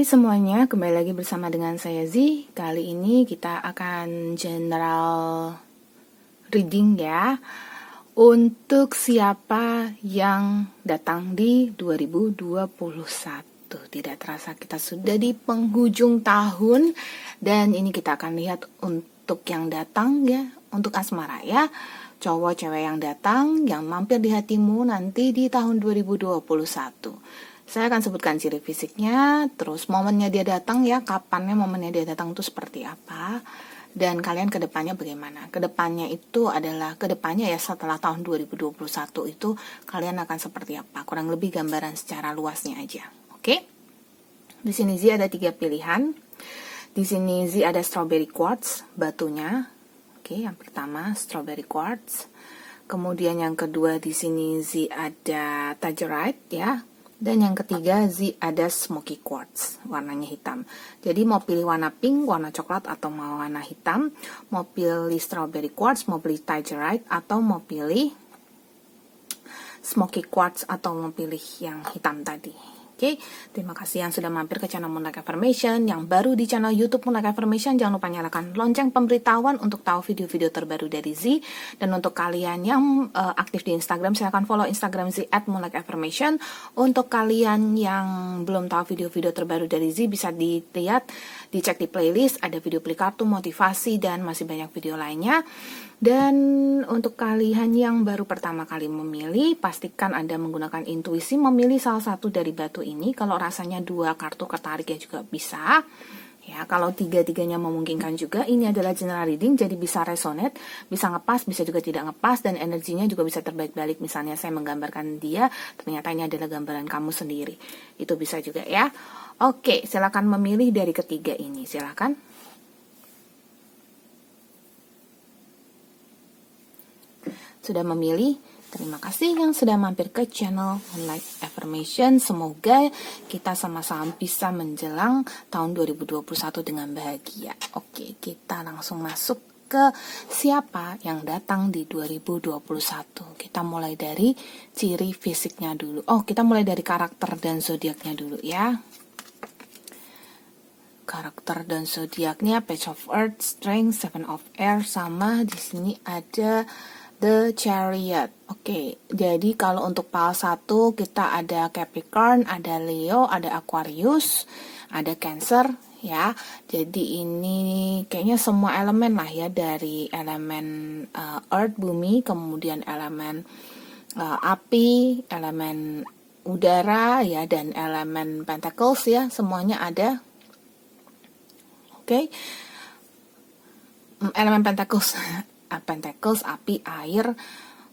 Hai semuanya, kembali lagi bersama dengan saya Z. Kali ini kita akan general reading ya, untuk siapa yang datang di 2021. Tidak terasa kita sudah di penghujung tahun, dan ini kita akan lihat untuk yang datang ya, untuk asmara ya, cowok cewek yang datang, yang mampir di hatimu nanti di tahun 2021. Saya akan sebutkan ciri fisiknya, terus momennya dia datang ya, kapannya momennya dia datang itu seperti apa, dan kalian kedepannya bagaimana. Kedepannya itu adalah, kedepannya ya setelah tahun 2021 itu kalian akan seperti apa, kurang lebih gambaran secara luasnya aja. Oke? Di sini Z ada 3 pilihan. Di sini Z ada strawberry quartz, batunya. Oke, yang pertama strawberry quartz. Kemudian yang kedua di sini Z ada tangerite ya. Dan yang ketiga Z ada smoky quartz, warnanya hitam. Jadi mau pilih warna pink, warna coklat, atau mau warna hitam, mau pilih strawberry quartz, mau pilih tangerite, atau mau pilih smoky quartz, atau mau pilih yang hitam tadi. Oke, terima kasih yang sudah mampir ke channel Moonlight Affirmation. Yang baru di channel YouTube Moonlight Affirmation, jangan lupa nyalakan lonceng pemberitahuan untuk tahu video-video terbaru dari Z. Dan untuk kalian yang aktif di Instagram, silahkan follow Instagram Z @moonlightaffirmation. Untuk kalian yang belum tahu video-video terbaru dari Z, bisa dilihat, dicek di playlist, ada video beli kartu, motivasi, dan masih banyak video lainnya. Dan untuk kalian yang baru pertama kali memilih, pastikan Anda menggunakan intuisi memilih salah satu dari batu ini. Kalau rasanya 2 kartu ketarik ya juga bisa. Ya, kalau 3-3-nya memungkinkan juga. Ini adalah general reading, jadi bisa resonate, bisa ngepas, bisa juga tidak ngepas, dan energinya juga bisa terbalik-balik. Misalnya saya menggambarkan dia, ternyata ini adalah gambaran kamu sendiri. Itu bisa juga ya. Oke, silakan memilih dari ketiga ini, silakan. Sudah memilih, terima kasih yang sudah mampir ke channel Moonlight Affirmation. Semoga kita sama-sama bisa menjelang tahun 2021 dengan bahagia. Oke, kita langsung masuk ke siapa yang datang di 2021. Kita mulai dari ciri fisiknya dulu. Kita mulai dari karakter dan zodiaknya dulu ya. Karakter dan zodiaknya Page of Earth, Strength, Seven of Air, sama di sini ada The Chariot. Oke, jadi kalau untuk PAL 1 kita ada Capricorn, ada Leo, ada Aquarius, ada Cancer ya. Jadi ini kayaknya semua elemen lah ya, dari elemen Earth, bumi, kemudian elemen api, elemen udara ya, dan elemen Pentacles ya, semuanya ada. Oke. Elemen Pentacles Pentacles, api, air,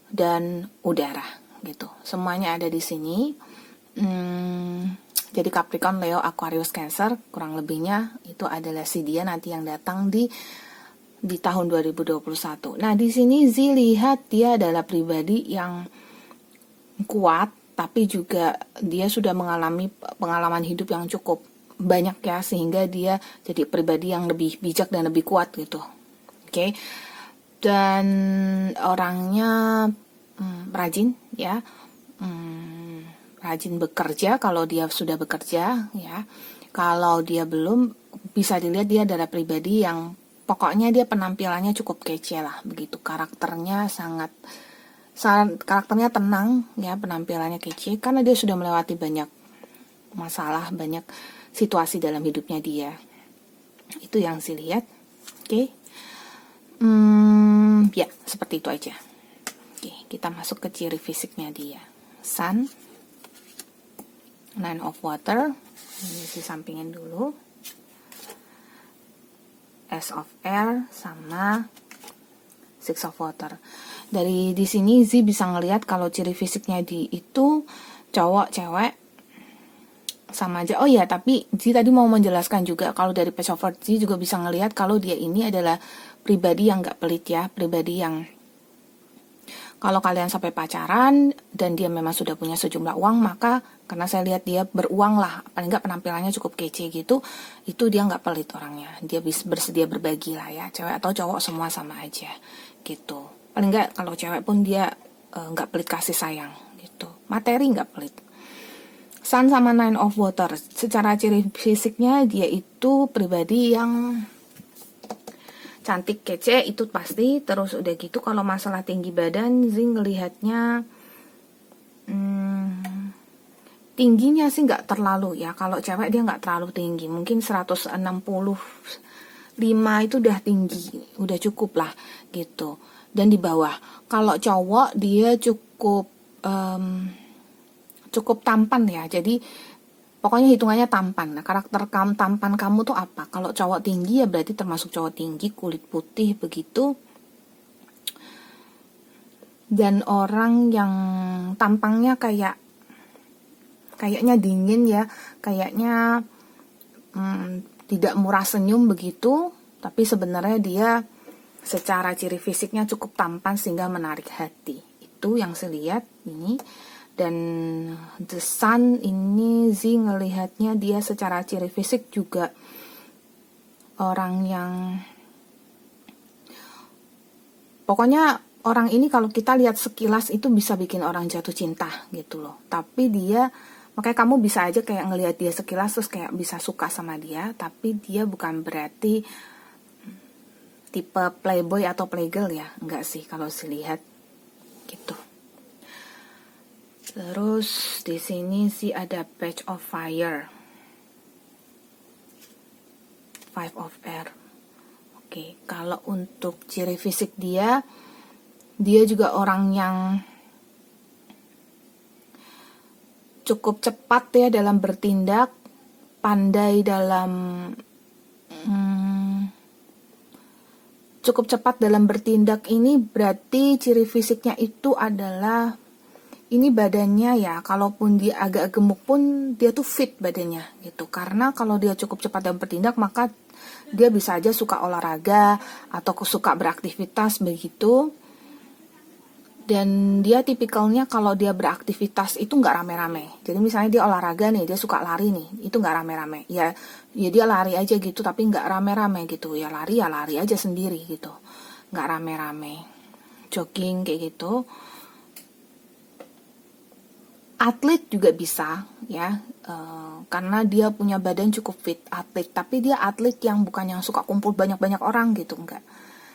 dan udara gitu. Semuanya ada di sini. Jadi Capricorn, Leo, Aquarius, Cancer, kurang lebihnya itu adalah si dia nanti yang datang di tahun 2021. Nah, di sini Z lihat dia adalah pribadi yang kuat, tapi juga dia sudah mengalami pengalaman hidup yang cukup banyak ya, sehingga dia jadi pribadi yang lebih bijak dan lebih kuat gitu. Oke. Dan orangnya rajin ya, rajin bekerja kalau dia sudah bekerja ya. Kalau dia belum, bisa dilihat dia adalah pribadi yang pokoknya dia penampilannya cukup kece lah begitu. Karakternya karakternya tenang ya, penampilannya kece karena dia sudah melewati banyak masalah, banyak situasi dalam hidupnya dia. Itu yang saya lihat. Oke. Ya, seperti itu aja. Oke, kita masuk ke ciri fisiknya dia. Sun, Nine of Water, ini si sampingin dulu. Ace of Air sama Six of Water. Dari di sini Z bisa ngelihat kalau ciri fisiknya di itu cowok, cewek sama aja. Oh ya, tapi Z tadi mau menjelaskan juga kalau dari Page of Earth, Z juga bisa ngelihat kalau dia ini adalah pribadi yang gak pelit ya, pribadi yang kalau kalian sampai pacaran dan dia memang sudah punya sejumlah uang, maka karena saya lihat dia beruang lah, paling nggak penampilannya cukup kece gitu, itu dia nggak pelit orangnya, dia bisa bersedia berbagi lah ya, cewek atau cowok semua sama aja gitu. Paling nggak kalau cewek pun dia nggak pelit kasih sayang gitu, materi nggak pelit. Sun sama Nine of Water. Secara ciri fisiknya dia itu pribadi yang cantik, kece, itu pasti. Terus udah gitu kalau masalah tinggi badan, Zing ngelihatnya tingginya sih nggak terlalu ya. Kalau cewek dia nggak terlalu tinggi, mungkin 165 itu udah tinggi, udah cukup lah gitu. Dan di bawah, kalau cowok dia cukup tampan ya. Jadi pokoknya hitungannya tampan. Nah, karakter tampan kamu tuh apa? Kalau cowok tinggi ya berarti termasuk cowok tinggi, kulit putih begitu. Dan orang yang tampangnya kayaknya dingin ya, kayaknya tidak murah senyum begitu, tapi sebenarnya dia secara ciri fisiknya cukup tampan sehingga menarik hati. Itu yang saya lihat ini. Dan The Sun ini Zee ngelihatnya dia secara ciri fisik juga orang yang pokoknya orang ini kalau kita lihat sekilas itu bisa bikin orang jatuh cinta gitu loh. Tapi dia, makanya kamu bisa aja kayak ngelihat dia sekilas terus kayak bisa suka sama dia, tapi dia bukan berarti tipe playboy atau playgirl ya, enggak sih kalau dilihat gitu. Terus di sini sih ada Page of Fire, Five of Air. Oke, kalau untuk ciri fisik dia juga orang yang cukup cepat ya dalam bertindak, pandai dalam cukup cepat dalam bertindak. Ini berarti ciri fisiknya itu adalah ini badannya ya, kalaupun dia agak gemuk pun dia tuh fit badannya gitu. Karena kalau dia cukup cepat dalam bertindak maka dia bisa aja suka olahraga atau suka beraktivitas begitu. Dan dia tipikalnya kalau dia beraktivitas itu nggak rame-rame. Jadi misalnya dia olahraga nih, dia suka lari nih, itu nggak rame-rame. Ya dia lari aja gitu, tapi nggak rame-rame gitu. Ya lari aja sendiri gitu, nggak rame-rame. Jogging kayak gitu. Atlet juga bisa ya, karena dia punya badan cukup fit, atlet. Tapi dia atlet yang bukan yang suka kumpul banyak-banyak orang gitu, enggak.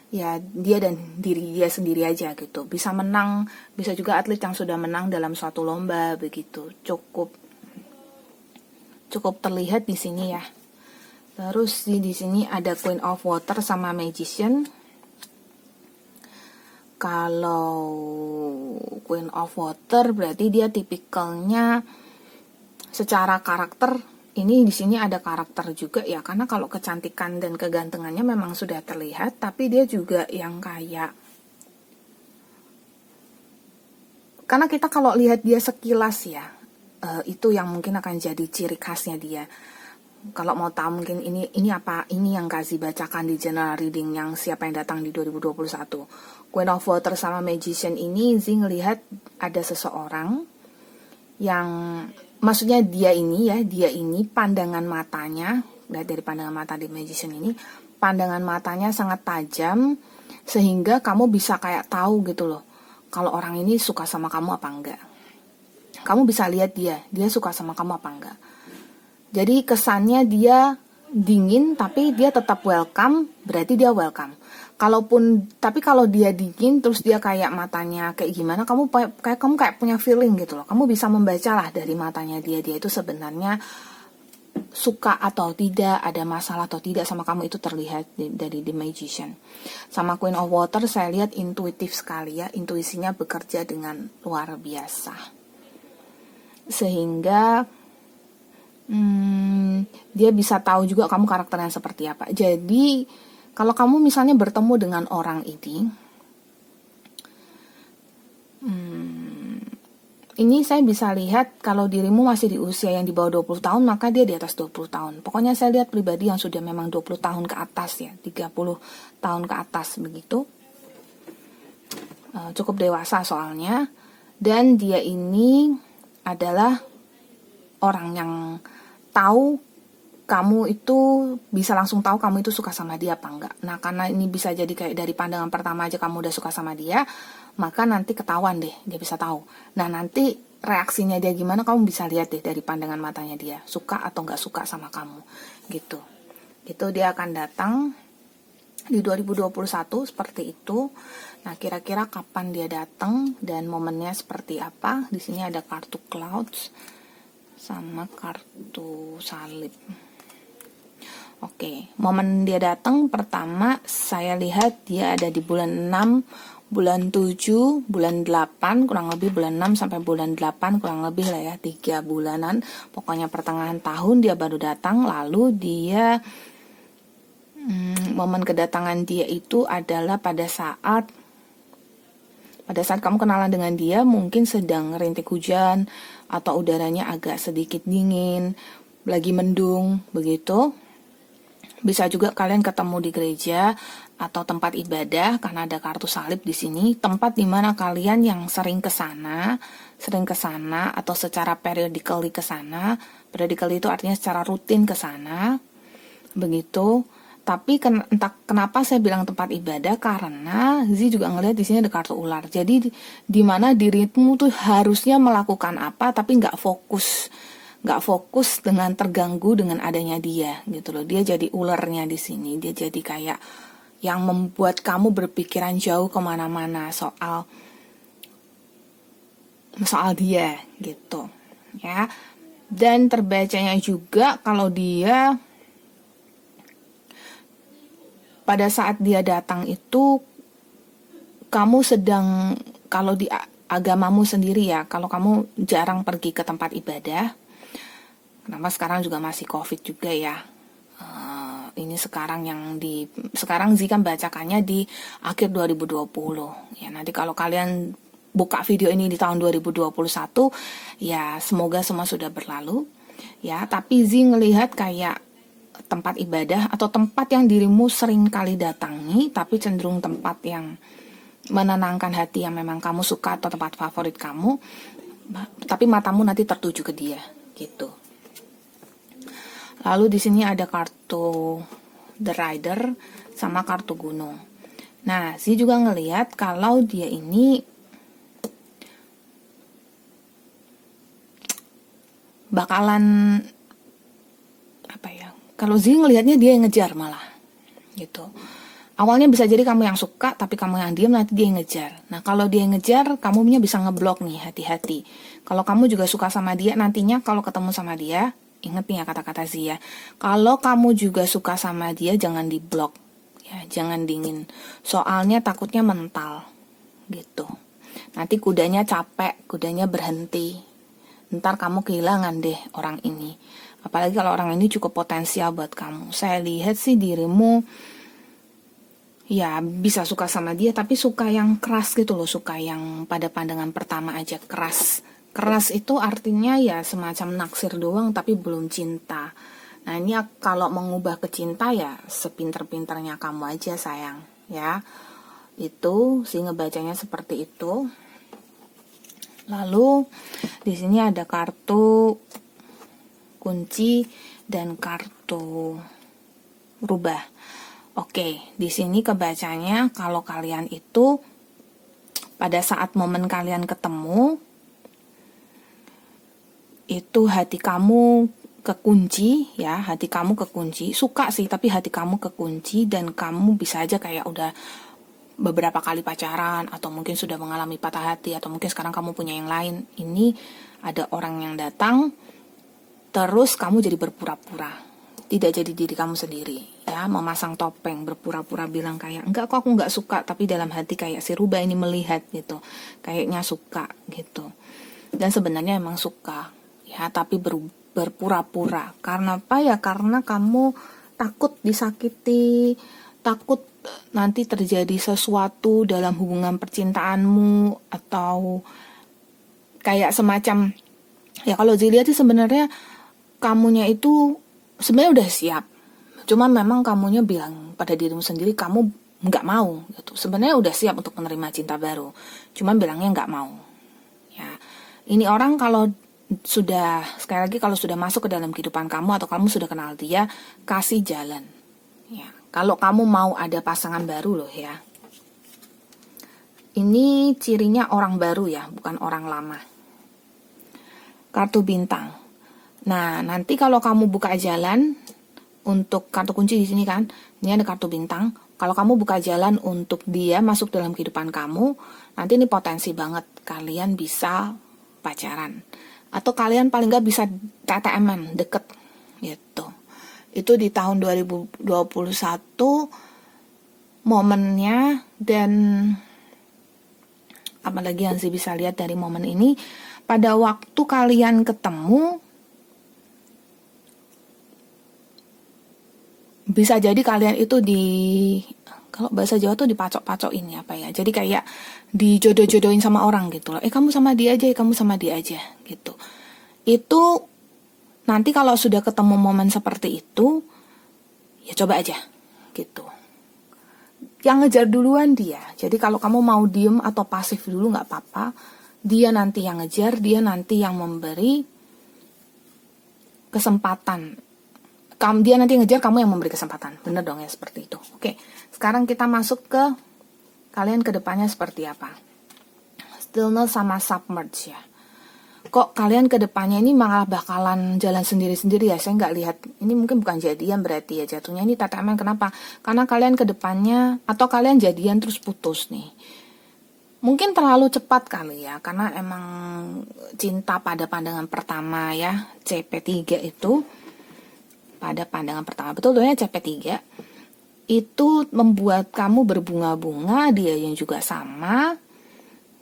Ya dia dan diri dia sendiri aja gitu. Bisa menang, bisa juga atlet yang sudah menang dalam suatu lomba begitu. Cukup terlihat di sini ya. Terus di sini ada Queen of Water sama Magician. Kalau Queen of Water berarti dia tipikalnya secara karakter, ini di sini ada karakter juga ya, karena kalau kecantikan dan kegantengannya memang sudah terlihat, tapi dia juga yang kayak, karena kita kalau lihat dia sekilas ya, itu yang mungkin akan jadi ciri khasnya dia. Kalau mau tahu mungkin ini apa, ini yang Kazi bacakan di general reading yang siapa yang datang di 2021. Queen of Water sama Magician ini Zee ngelihat ada seseorang yang, maksudnya dia ini pandangan matanya, dari pandangan mata di Magician ini, pandangan matanya sangat tajam sehingga kamu bisa kayak tahu gitu loh kalau orang ini suka sama kamu apa enggak. Kamu bisa lihat dia suka sama kamu apa enggak. Jadi kesannya dia dingin tapi dia tetap welcome, berarti dia welcome. Tapi kalau dia dingin terus dia kayak matanya kayak gimana, kamu kayak punya feeling gitu loh. Kamu bisa membacalah dari matanya dia itu sebenarnya suka atau tidak, ada masalah atau tidak sama kamu, itu terlihat dari The Magician. Sama Queen of Water saya lihat intuitif sekali ya, intuisinya bekerja dengan luar biasa. Sehingga dia bisa tahu juga kamu karakternya seperti apa. Jadi kalau kamu misalnya bertemu dengan orang ini saya bisa lihat kalau dirimu masih di usia yang di bawah 20 tahun, maka dia di atas 20 tahun. Pokoknya saya lihat pribadi yang sudah memang 20 tahun ke atas ya, 30 tahun ke atas begitu. Cukup dewasa soalnya. Dan dia ini adalah orang yang tahu kamu itu, bisa langsung tahu kamu itu suka sama dia apa enggak. Nah karena ini bisa jadi kayak dari pandangan pertama aja kamu udah suka sama dia, maka nanti ketahuan deh, dia bisa tahu. Nah nanti reaksinya dia gimana, kamu bisa lihat deh dari pandangan matanya dia, suka atau nggak suka sama kamu, gitu. Itu dia akan datang di 2021 seperti itu. Nah, kira-kira kapan dia datang dan momennya seperti apa? Di sini ada kartu clouds sama kartu salib. Oke, momen dia datang pertama saya lihat dia ada di bulan 6, bulan 7, bulan 8, kurang lebih bulan 6 sampai bulan 8, kurang lebih lah ya, 3 bulanan. Pokoknya pertengahan tahun dia baru datang. Lalu dia momen kedatangan dia itu adalah pada saat kamu kenalan dengan dia, mungkin sedang rintik hujan atau udaranya agak sedikit dingin, lagi mendung begitu. Bisa juga kalian ketemu di gereja atau tempat ibadah, karena ada kartu salib di sini, tempat di mana kalian yang sering ke sana atau secara periodically ke sana. Periodically itu artinya secara rutin ke sana. Begitu. Tapi entah kenapa saya bilang tempat ibadah, karena Zi juga ngelihat di sini ada kartu ular. Jadi di mana dirimu tuh harusnya melakukan apa tapi nggak fokus dengan terganggu dengan adanya dia, gitu loh. Dia jadi ularnya di sini. Dia jadi kayak yang membuat kamu berpikiran jauh kemana-mana soal dia, gitu ya. Dan terbacanya juga kalau dia pada saat dia datang itu, kamu sedang, kalau di agamamu sendiri ya, kalau kamu jarang pergi ke tempat ibadah, kenapa sekarang juga masih COVID juga ya. Ini sekarang sekarang Zi kan bacakannya di akhir 2020. Ya, nanti kalau kalian buka video ini di tahun 2021, ya semoga semua sudah berlalu. Ya, tapi Zi ngelihat kayak tempat ibadah atau tempat yang dirimu sering kali datangi, tapi cenderung tempat yang menenangkan hati yang memang kamu suka atau tempat favorit kamu, tapi matamu nanti tertuju ke dia, gitu. Lalu di sini ada kartu The Rider sama kartu gunung. Nah, Zi juga ngelihat kalau dia ini bakalan apa ya? Kalau Zi ngelihatnya dia yang ngejar malah, gitu. Awalnya bisa jadi kamu yang suka, tapi kamu yang diam, nanti dia yang ngejar. Nah, kalau dia yang ngejar, kamunya bisa ngeblok nih, hati-hati. Kalau kamu juga suka sama dia, nantinya kalau ketemu sama dia, ingat nih ya kata-kata Zia, kalau kamu juga suka sama dia, jangan diblok, ya, jangan dingin. Soalnya takutnya mental, gitu. Nanti kudanya capek, kudanya berhenti. Ntar kamu kehilangan deh orang ini. Apalagi kalau orang ini cukup potensial buat kamu. Saya lihat sih dirimu, ya bisa suka sama dia, tapi suka yang keras gitu loh, suka yang pada pandangan pertama aja keras. Keras itu artinya ya semacam naksir doang tapi belum cinta. Nah, ini kalau mengubah ke cinta ya sepinter-pinternya kamu aja sayang, ya. Itu sih ngebacanya seperti itu. Lalu di sini ada kartu kunci dan kartu rubah. Oke, di sini kebacanya kalau kalian itu pada saat momen kalian ketemu, itu hati kamu kekunci, ya, hati kamu kekunci, suka sih tapi hati kamu kekunci, dan kamu bisa aja kayak udah beberapa kali pacaran, atau mungkin sudah mengalami patah hati, atau mungkin sekarang kamu punya yang lain. Ini ada orang yang datang, terus kamu jadi berpura-pura, tidak jadi diri kamu sendiri, ya, memasang topeng, berpura-pura bilang kayak, enggak kok aku enggak suka, tapi dalam hati kayak si rubah ini melihat gitu, kayaknya suka gitu, dan sebenarnya emang suka. Ya, tapi berpura-pura. Karena apa ya? Karena kamu takut disakiti, takut nanti terjadi sesuatu dalam hubungan percintaanmu, atau kayak semacam, ya kalau dilihat sih sebenarnya kamunya itu sebenarnya udah siap. Cuman memang kamunya bilang pada dirimu sendiri kamu nggak mau gitu. Sebenarnya udah siap untuk menerima cinta baru. Cuman bilangnya nggak mau. Ya, ini orang kalau sudah, sekali lagi, kalau sudah masuk ke dalam kehidupan kamu atau kamu sudah kenal dia, kasih jalan, ya. Kalau kamu mau ada pasangan baru loh ya, ini cirinya orang baru ya, bukan orang lama. kartu bintang. Nah, nanti kalau kamu buka jalan untuk kartu kunci di sini kan, ini ada kartu bintang. Kalau kamu buka jalan untuk dia masuk dalam kehidupan kamu, nanti ini potensi banget kalian bisa pacaran. Atau kalian paling nggak bisa TTM-an, deket gitu. Itu di tahun 2021 momennya. Dan apalagi yang sih bisa lihat dari momen ini, pada waktu kalian ketemu, bisa jadi kalian itu kalau bahasa Jawa tuh dipacok-pacokin ya, apa ya. Jadi kayak dijodoh-jodohin sama orang gitu loh. Kamu sama dia aja, kamu sama dia aja gitu. Itu nanti kalau sudah ketemu momen seperti itu, ya coba aja gitu. Yang ngejar duluan dia. Jadi kalau kamu mau diem atau pasif dulu nggak apa-apa. Dia nanti yang ngejar, dia nanti yang memberi kesempatan. Dia nanti ngejar, kamu yang memberi kesempatan. Bener dong ya, seperti itu. Oke, sekarang kita masuk ke kalian ke depannya seperti apa. Stillness sama submerge ya. Kok kalian ke depannya ini malah bakalan jalan sendiri-sendiri ya? Saya nggak lihat. Ini mungkin bukan jadian berarti ya jatuhnya. Ini TTM kenapa? Karena kalian ke depannya, atau kalian jadian terus putus nih. Mungkin terlalu cepat kali ya. Karena emang cinta pada pandangan pertama ya. CP3 itu. Pada pandangan pertama. Betulnya CP3. Itu membuat kamu berbunga-bunga. Dia yang juga sama.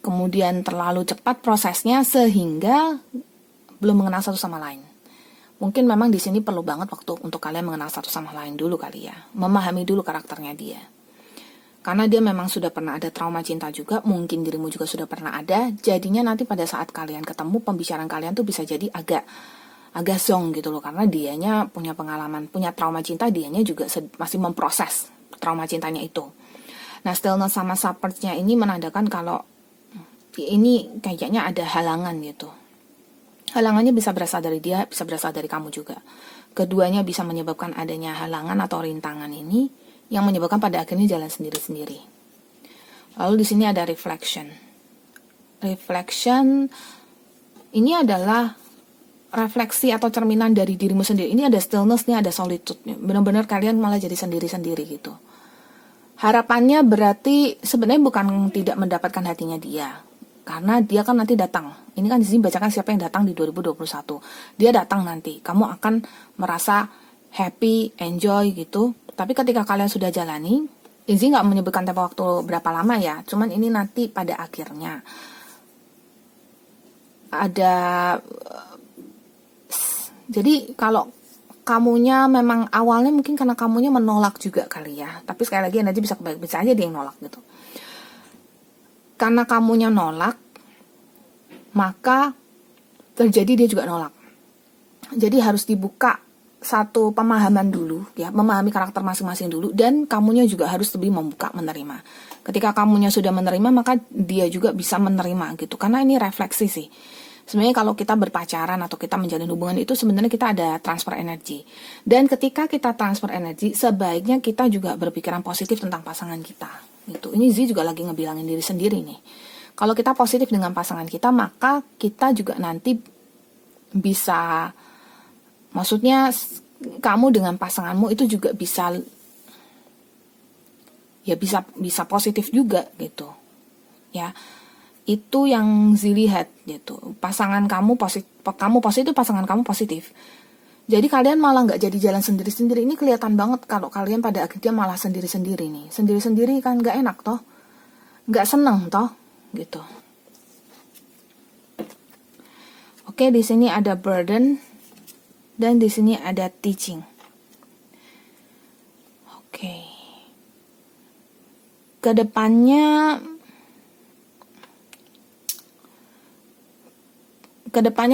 Kemudian terlalu cepat prosesnya sehingga belum mengenal satu sama lain. Mungkin memang di sini perlu banget waktu untuk kalian mengenal satu sama lain dulu kali ya. Memahami dulu karakternya dia. Karena dia memang sudah pernah ada trauma cinta juga, mungkin dirimu juga sudah pernah ada. Jadinya nanti pada saat kalian ketemu, pembicaraan kalian tuh bisa jadi agak zong gitu loh. Karena dianya punya pengalaman, punya trauma cinta, dianya juga masih memproses trauma cintanya itu. Nah, stillness sama submerge-nya ini menandakan kalau ini kayaknya ada halangan gitu. Halangannya bisa berasal dari dia, bisa berasal dari kamu juga. Keduanya bisa menyebabkan adanya halangan atau rintangan ini yang menyebabkan pada akhirnya jalan sendiri-sendiri. Lalu di sini ada reflection. Reflection ini adalah refleksi atau cerminan dari dirimu sendiri. Ini ada stillness, ini ada solitude. Benar-benar kalian malah jadi sendiri-sendiri gitu. Harapannya berarti sebenarnya bukan tidak mendapatkan hatinya dia. Karena dia kan nanti datang. Ini kan di sini bacakan siapa yang datang di 2021. Dia datang nanti. Kamu akan merasa happy, enjoy gitu. Tapi ketika kalian sudah jalani, ini nggak menyebutkan tempo waktu berapa lama ya. Cuman ini nanti pada akhirnya ada. Jadi kalau kamunya memang awalnya mungkin karena kamunya menolak juga kali ya. Tapi sekali lagi aja bisa aja dia yang nolak gitu. Karena kamunya nolak, maka terjadi dia juga nolak. Jadi harus dibuka satu pemahaman dulu, ya, memahami karakter masing-masing dulu, dan kamunya juga harus lebih membuka, menerima. Ketika kamunya sudah menerima, maka dia juga bisa menerima gitu. Karena ini refleksi sih. Sebenarnya kalau kita berpacaran atau kita menjalin hubungan itu sebenarnya kita ada transfer energi. Dan ketika kita transfer energi, sebaiknya kita juga berpikiran positif tentang pasangan kita. Gitu. Ini Zee juga lagi ngebilangin diri sendiri nih. Kalau kita positif dengan pasangan kita, maka kita juga nanti bisa, maksudnya kamu dengan pasanganmu itu juga bisa, ya bisa positif juga gitu. Ya. Itu yang Zee lihat gitu. Pasangan kamu positif, pasangan kamu positif. Jadi kalian malah nggak jadi jalan sendiri-sendiri. Ini kelihatan banget kalau kalian pada akhirnya malah sendiri-sendiri nih. Sendiri-sendiri kan nggak enak toh, nggak seneng toh, gitu. Oke, di sini ada burden dan di sini ada teaching. Oke. Kedepannya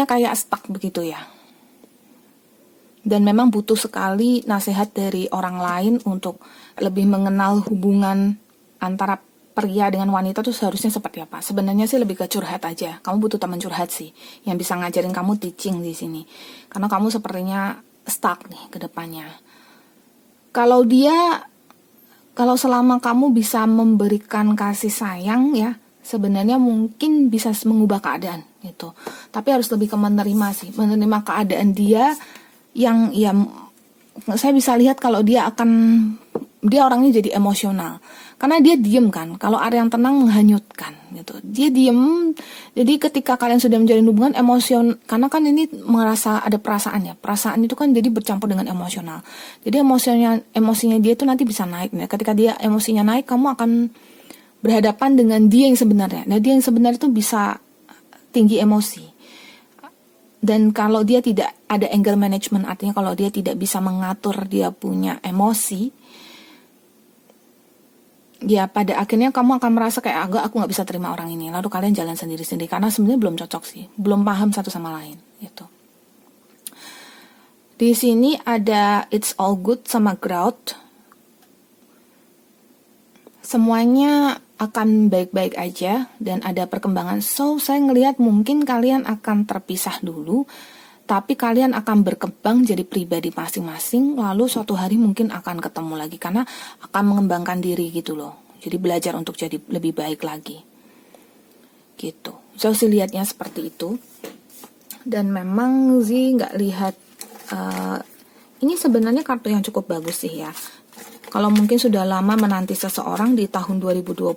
kayak stuck begitu ya. Dan memang butuh sekali nasihat dari orang lain untuk lebih mengenal hubungan antara pria dengan wanita tuh seharusnya seperti apa. Sebenarnya sih lebih ke curhat aja. Kamu butuh teman curhat sih yang bisa ngajarin kamu teaching di sini. Karena kamu sepertinya stuck nih ke depannya. Kalau selama kamu bisa memberikan kasih sayang ya, sebenarnya mungkin bisa mengubah keadaan gitu. Tapi harus lebih ke menerima sih, menerima keadaan dia yang ya saya bisa lihat kalau dia orangnya jadi emosional. Karena dia diem kan, kalau area yang tenang menghanyutkan gitu. Dia diem, jadi ketika kalian sudah menjalin hubungan karena kan ini merasa ada perasaan ya. Perasaan itu kan jadi bercampur dengan emosional. Jadi emosinya dia itu nanti bisa naik. Nah, ketika dia emosinya naik, kamu akan berhadapan dengan dia yang sebenarnya. Nah, dia yang sebenarnya itu bisa tinggi emosi. Dan kalau dia tidak ada anger management, artinya kalau dia tidak bisa mengatur dia punya emosi, ya pada akhirnya kamu akan merasa kayak aku nggak bisa terima orang ini, lalu kalian jalan sendiri-sendiri karena sebenarnya belum cocok sih, belum paham satu sama lain gitu. Di sini ada it's all good sama grouch, semuanya akan baik-baik aja dan ada perkembangan. So saya ngelihat mungkin kalian akan terpisah dulu, tapi kalian akan berkembang jadi pribadi masing-masing, lalu suatu hari mungkin akan ketemu lagi karena akan mengembangkan diri gitu loh. Jadi belajar untuk jadi lebih baik lagi. Gitu. So sih lihatnya seperti itu. Dan memang sih nggak lihat ini sebenarnya kartu yang cukup bagus sih ya. Kalau mungkin sudah lama menanti seseorang di tahun 2021,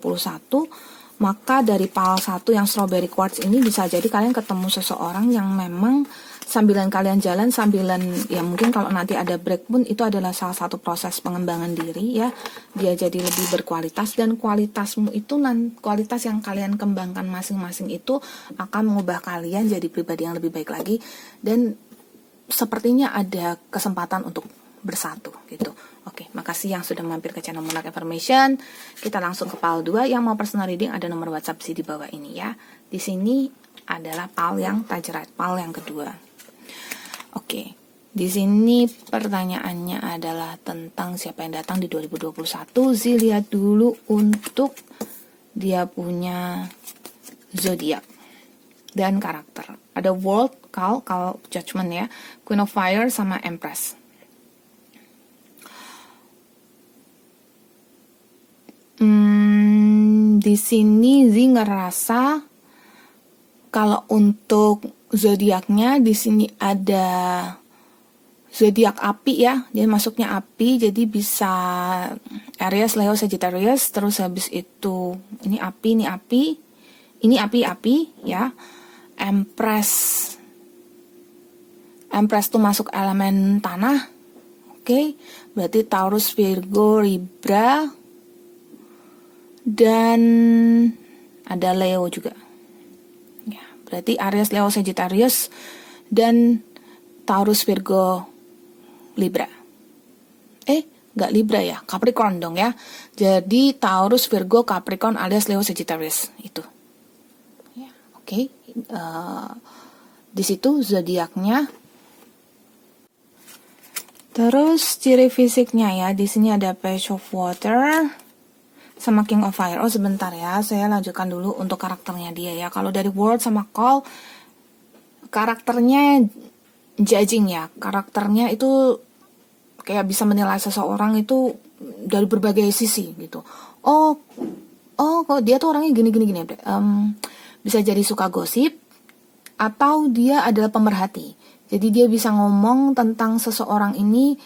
maka dari pal 1 yang strawberry quartz ini bisa jadi kalian ketemu seseorang yang memang sambilan kalian jalan, sambilan ya mungkin kalau nanti ada break pun itu adalah salah satu proses pengembangan diri ya. Dia jadi lebih berkualitas dan kualitasmu itu kualitas yang kalian kembangkan masing-masing itu akan mengubah kalian jadi pribadi yang lebih baik lagi dan sepertinya ada kesempatan untuk bersatu gitu. Oke, makasih yang sudah mampir ke channel Moonlight Affirmation. Kita langsung ke pal 2. Yang mau personal reading ada nomor WhatsApp di bawah ini ya. Di sini adalah pal yang tajrat, pal yang kedua. Oke, di sini pertanyaannya adalah tentang siapa yang datang di 2021. Zee lihat dulu untuk dia punya zodiak dan karakter. Ada World, Call Judgment ya, Queen of Fire sama Empress. Di sini Zee ngerasa kalau untuk zodiaknya di sini ada zodiak api ya, dia masuknya api, jadi bisa Aries, Leo, Sagittarius, terus habis itu ini api ya. Empress tuh masuk elemen tanah. Oke, berarti Taurus, Virgo, Libra, dan ada Leo juga. Ya, berarti Aries, Leo, Sagittarius, dan Taurus, Virgo, Libra. Nggak Libra ya, Capricorn dong ya. Jadi Taurus, Virgo, Capricorn, alias Leo, Sagittarius itu. Ya, oke. Di situ zodiaknya. Terus ciri fisiknya ya, di sini ada Page of Water sama King of Fire. Oh sebentar ya, saya lanjutkan dulu untuk karakternya dia ya. Kalau dari World sama Call, karakternya judging ya. Karakternya itu kayak bisa menilai seseorang itu dari berbagai sisi gitu. Kok dia tuh orangnya gini. Bisa jadi suka gosip atau dia adalah pemerhati. Jadi dia bisa ngomong tentang seseorang ini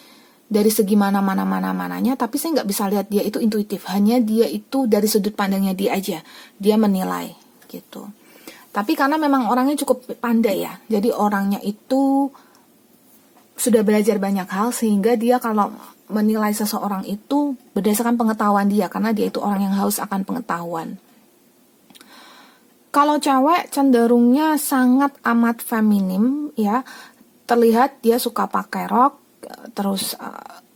dari segi mananya, tapi saya nggak bisa lihat dia itu intuitif. Hanya dia itu dari sudut pandangnya dia aja, dia menilai gitu. Tapi karena memang orangnya cukup pandai ya, jadi orangnya itu sudah belajar banyak hal sehingga dia kalau menilai seseorang itu berdasarkan pengetahuan dia, karena dia itu orang yang haus akan pengetahuan. Kalau cewek cenderungnya sangat amat feminim ya, terlihat dia suka pakai rok, terus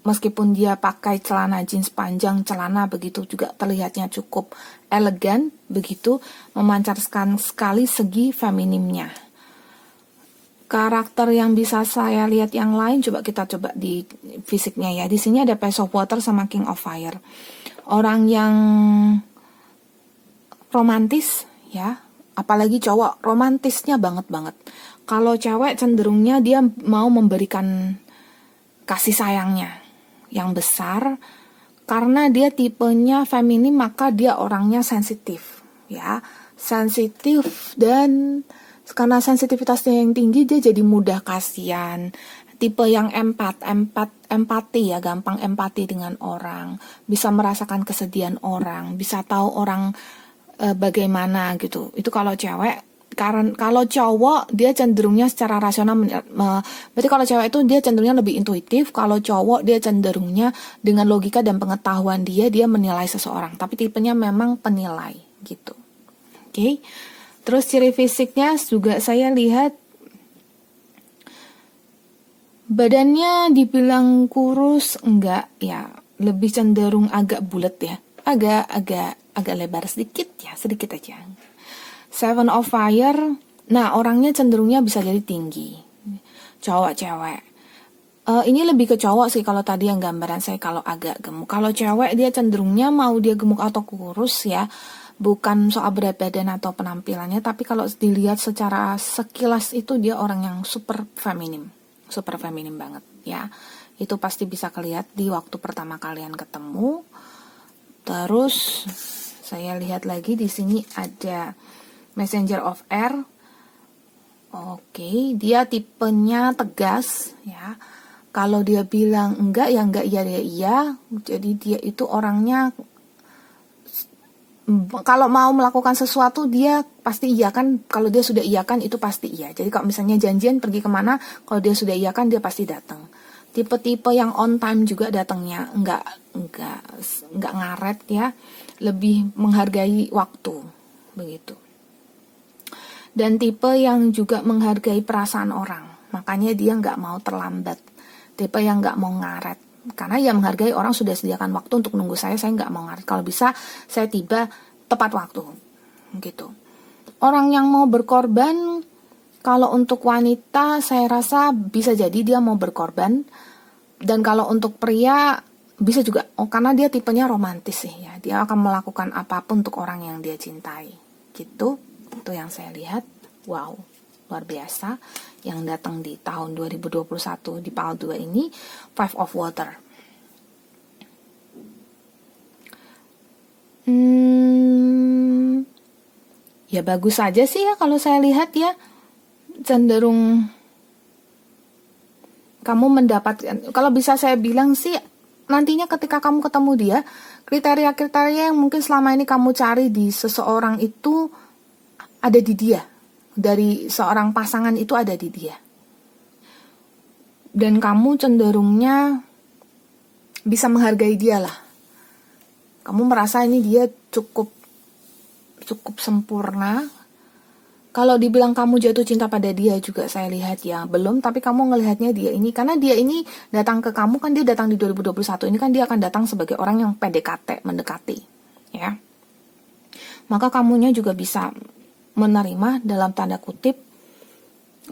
meskipun dia pakai celana jeans panjang, celana begitu juga terlihatnya cukup elegan, begitu memancarkan sekali segi feminimnya. Karakter yang bisa saya lihat yang lain, kita coba di fisiknya ya. Di sini ada Page of Water sama King of Fire. Orang yang romantis ya, apalagi cowok romantisnya banget. Kalau cewek cenderungnya dia mau memberikan kasih sayangnya yang besar, karena dia tipenya feminim, maka dia orangnya sensitif ya, sensitif dan Karena sensitivitasnya yang tinggi, dia jadi mudah kasihan. Tipe yang empati ya, gampang empati dengan orang, bisa merasakan kesedihan orang, bisa tahu orang bagaimana gitu. Itu kalau cewek. Karena kalau cowok dia cenderungnya secara rasional, berarti kalau cewek itu dia cenderungnya lebih intuitif, kalau cowok dia cenderungnya dengan logika dan pengetahuan dia menilai seseorang, tapi tipenya memang penilai gitu. Oke. Terus ciri fisiknya juga saya lihat badannya dibilang kurus enggak ya, lebih cenderung agak bulat ya, agak lebar sedikit ya, sedikit aja. Seven of Fire, nah orangnya cenderungnya bisa jadi tinggi, cowok cewek. Ini lebih ke cowok sih kalau tadi yang gambaran saya kalau agak gemuk. Kalau cewek dia cenderungnya mau dia gemuk atau kurus ya, bukan soal berat badan atau penampilannya, tapi kalau dilihat secara sekilas itu dia orang yang super feminim banget ya. Itu pasti bisa kelihatan di waktu pertama kalian ketemu. Terus saya lihat lagi di sini ada Messenger of Air. Oke, dia tipenya tegas ya. Kalau dia bilang enggak ya enggak, iya dia iya. Jadi dia itu orangnya kalau mau melakukan sesuatu dia pasti iya kan. Kalau dia sudah iya kan itu pasti iya. Jadi kalau misalnya janjian pergi kemana, kalau dia sudah iya kan dia pasti datang. Tipe-tipe yang on time juga datangnya, enggak ngaret ya. Lebih menghargai waktu begitu. Dan tipe yang juga menghargai perasaan orang, makanya dia nggak mau terlambat. Tipe yang nggak mau ngaret, karena ya menghargai orang sudah sediakan waktu untuk nunggu saya nggak mau ngaret. Kalau bisa saya tiba tepat waktu, gitu. Orang yang mau berkorban, kalau untuk wanita saya rasa bisa jadi dia mau berkorban, dan kalau untuk pria bisa juga, karena dia tipenya romantis sih ya, dia akan melakukan apapun untuk orang yang dia cintai, gitu. Itu yang saya lihat. Wow, luar biasa yang datang di tahun 2021 di PAL 2 ini. Five of Water. Ya bagus saja sih ya kalau saya lihat ya. Cenderung kamu mendapatkan, kalau bisa saya bilang sih, nantinya ketika kamu ketemu dia, kriteria-kriteria yang mungkin selama ini kamu cari di seseorang itu ada di dia, dari seorang pasangan itu ada di dia. Dan kamu cenderungnya bisa menghargai dia lah. Kamu merasa ini dia cukup sempurna. Kalau dibilang kamu jatuh cinta pada dia juga saya lihat ya belum, tapi kamu ngelihatnya dia ini, karena dia ini datang ke kamu kan, dia datang di 2021 ini kan dia akan datang sebagai orang yang PDKT, mendekati ya. Maka kamunya juga bisa menerima dalam tanda kutip,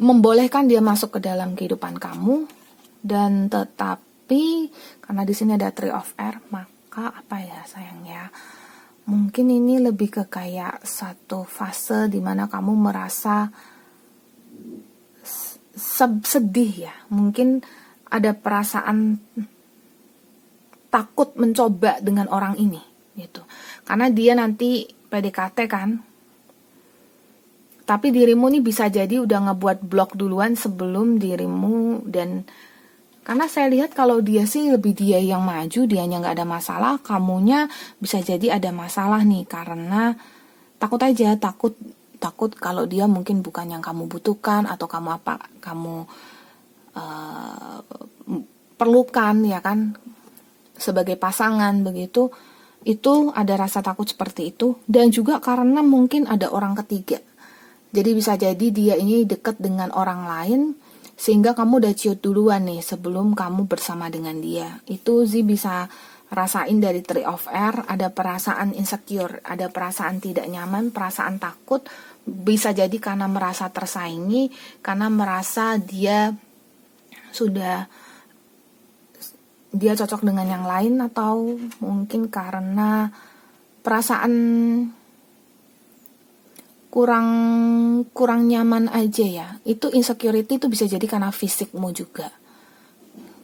membolehkan dia masuk ke dalam kehidupan kamu, dan tetapi karena di sini ada Three of Air, maka apa ya sayangnya, mungkin ini lebih ke kayak satu fase di mana kamu merasa sedih ya, mungkin ada perasaan takut mencoba dengan orang ini gitu, karena dia nanti PDKT kan. Tapi dirimu nih bisa jadi udah ngebuat blok duluan sebelum dirimu, dan karena saya lihat kalau dia sih lebih dia yang maju, dianya nggak ada masalah, kamunya bisa jadi ada masalah nih karena takut aja, takut kalau dia mungkin bukan yang kamu butuhkan atau kamu perlukan ya kan sebagai pasangan begitu. Itu ada rasa takut seperti itu, dan juga karena mungkin ada orang ketiga. Jadi bisa jadi dia ini dekat dengan orang lain, sehingga kamu udah ciut duluan nih sebelum kamu bersama dengan dia. Itu sih bisa rasain dari Three of Air, ada perasaan insecure, ada perasaan tidak nyaman, perasaan takut. Bisa jadi karena merasa tersaingi, karena merasa dia cocok dengan yang lain, atau mungkin karena perasaan kurang nyaman aja ya. Itu insecurity itu bisa jadi karena fisikmu juga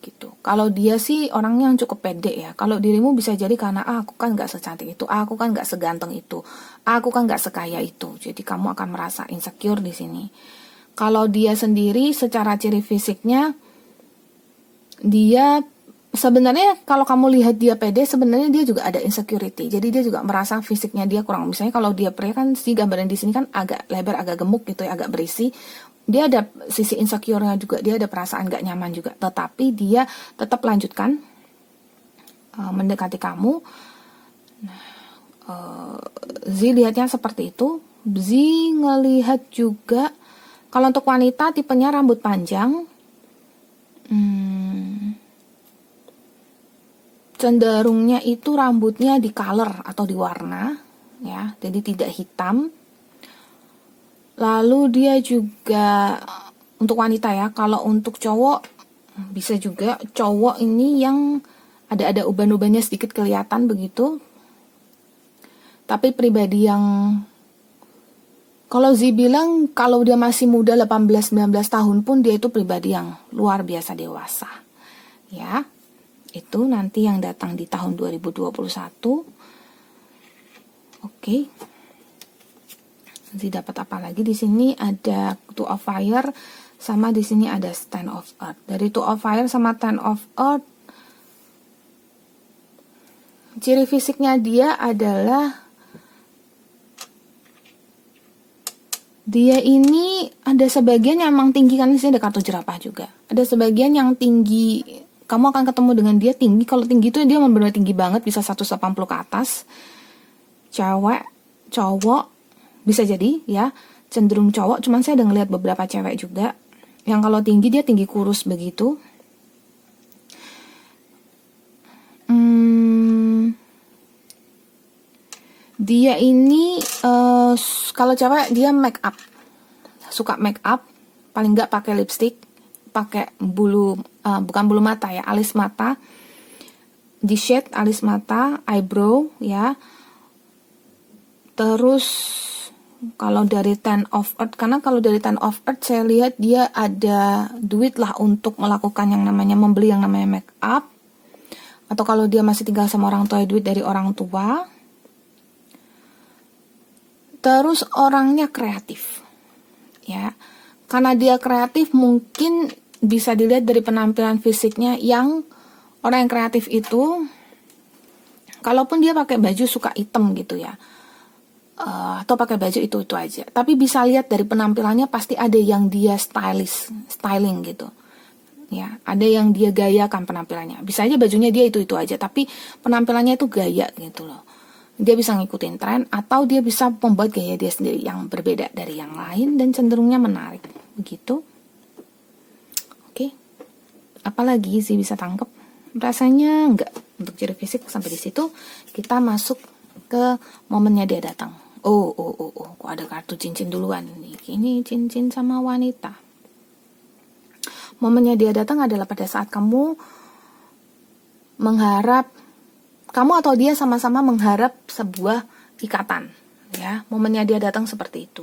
gitu. Kalau dia sih orangnya yang cukup pede ya. Kalau dirimu bisa jadi karena aku kan nggak secantik itu, aku kan nggak seganteng itu, aku kan nggak sekaya itu. Jadi kamu akan merasa insecure di sini. Kalau dia sendiri secara ciri fisiknya, dia sebenarnya kalau kamu lihat dia pede, sebenarnya dia juga ada insecurity. Jadi dia juga merasa fisiknya dia kurang. Misalnya kalau dia pria kan si gambaran di sini kan agak lebar, agak gemuk gitu ya, agak berisi. Dia ada sisi insecure-nya juga, dia ada perasaan gak nyaman juga. Tetapi dia tetap lanjutkan mendekati kamu. Zi lihatnya seperti itu. Zi ngelihat juga kalau untuk wanita tipenya rambut panjang, cenderungnya itu rambutnya di color atau di warna, ya, jadi tidak hitam. Lalu dia juga untuk wanita ya, kalau untuk cowok bisa juga cowok ini yang ada uban-ubannya sedikit kelihatan begitu. Tapi pribadi yang kalau Zi bilang kalau dia masih muda 18-19 tahun pun dia itu pribadi yang luar biasa dewasa. Ya. Itu nanti yang datang di tahun 2021. Oke. Nanti dapat apa lagi di sini? Ada Two of Fire sama di sini ada Ten of Earth. Dari Two of Fire sama Ten of Earth, ciri fisiknya dia adalah dia ini ada sebagian yang emang tinggi, kan di sini ada kartu jerapah juga. Ada sebagian yang tinggi, kamu akan ketemu dengan dia tinggi. Kalau tinggi itu dia benar-benar tinggi banget, bisa 180 ke atas. Cewek, cowok, bisa jadi ya, cenderung cowok. Cuman saya udah ngeliat beberapa cewek juga yang kalau tinggi dia tinggi kurus begitu. Dia ini kalau cewek dia make up, suka make up, paling nggak pakai lipstick, pakai bulu bukan bulu mata ya, alis mata, di shade alis mata, eyebrow ya. Terus kalau dari Ten of Earth, karena kalau dari Ten of Earth saya lihat dia ada duit lah untuk melakukan yang namanya membeli yang namanya make up. Atau kalau dia masih tinggal sama orang tua, duit dari orang tua. Terus orangnya kreatif. Ya. Karena dia kreatif mungkin bisa dilihat dari penampilan fisiknya, yang orang yang kreatif itu kalaupun dia pakai baju suka hitam gitu ya. Atau pakai baju itu aja, tapi bisa lihat dari penampilannya pasti ada yang dia styling gitu ya, ada yang dia gayakan penampilannya. Bisa aja bajunya dia itu aja, tapi penampilannya itu gaya gitu loh. Dia bisa ngikutin tren atau dia bisa membuat gaya dia sendiri yang berbeda dari yang lain dan cenderungnya menarik begitu. Oke. Apalagi sih bisa tangkep? Rasanya enggak. Untuk ciri fisik sampai di situ, kita masuk ke momennya dia datang. Kok ada kartu cincin duluan nih. Ini cincin sama wanita. Momennya dia datang adalah pada saat kamu mengharap, kamu atau dia sama-sama mengharap sebuah ikatan, ya. Momennya dia datang seperti itu.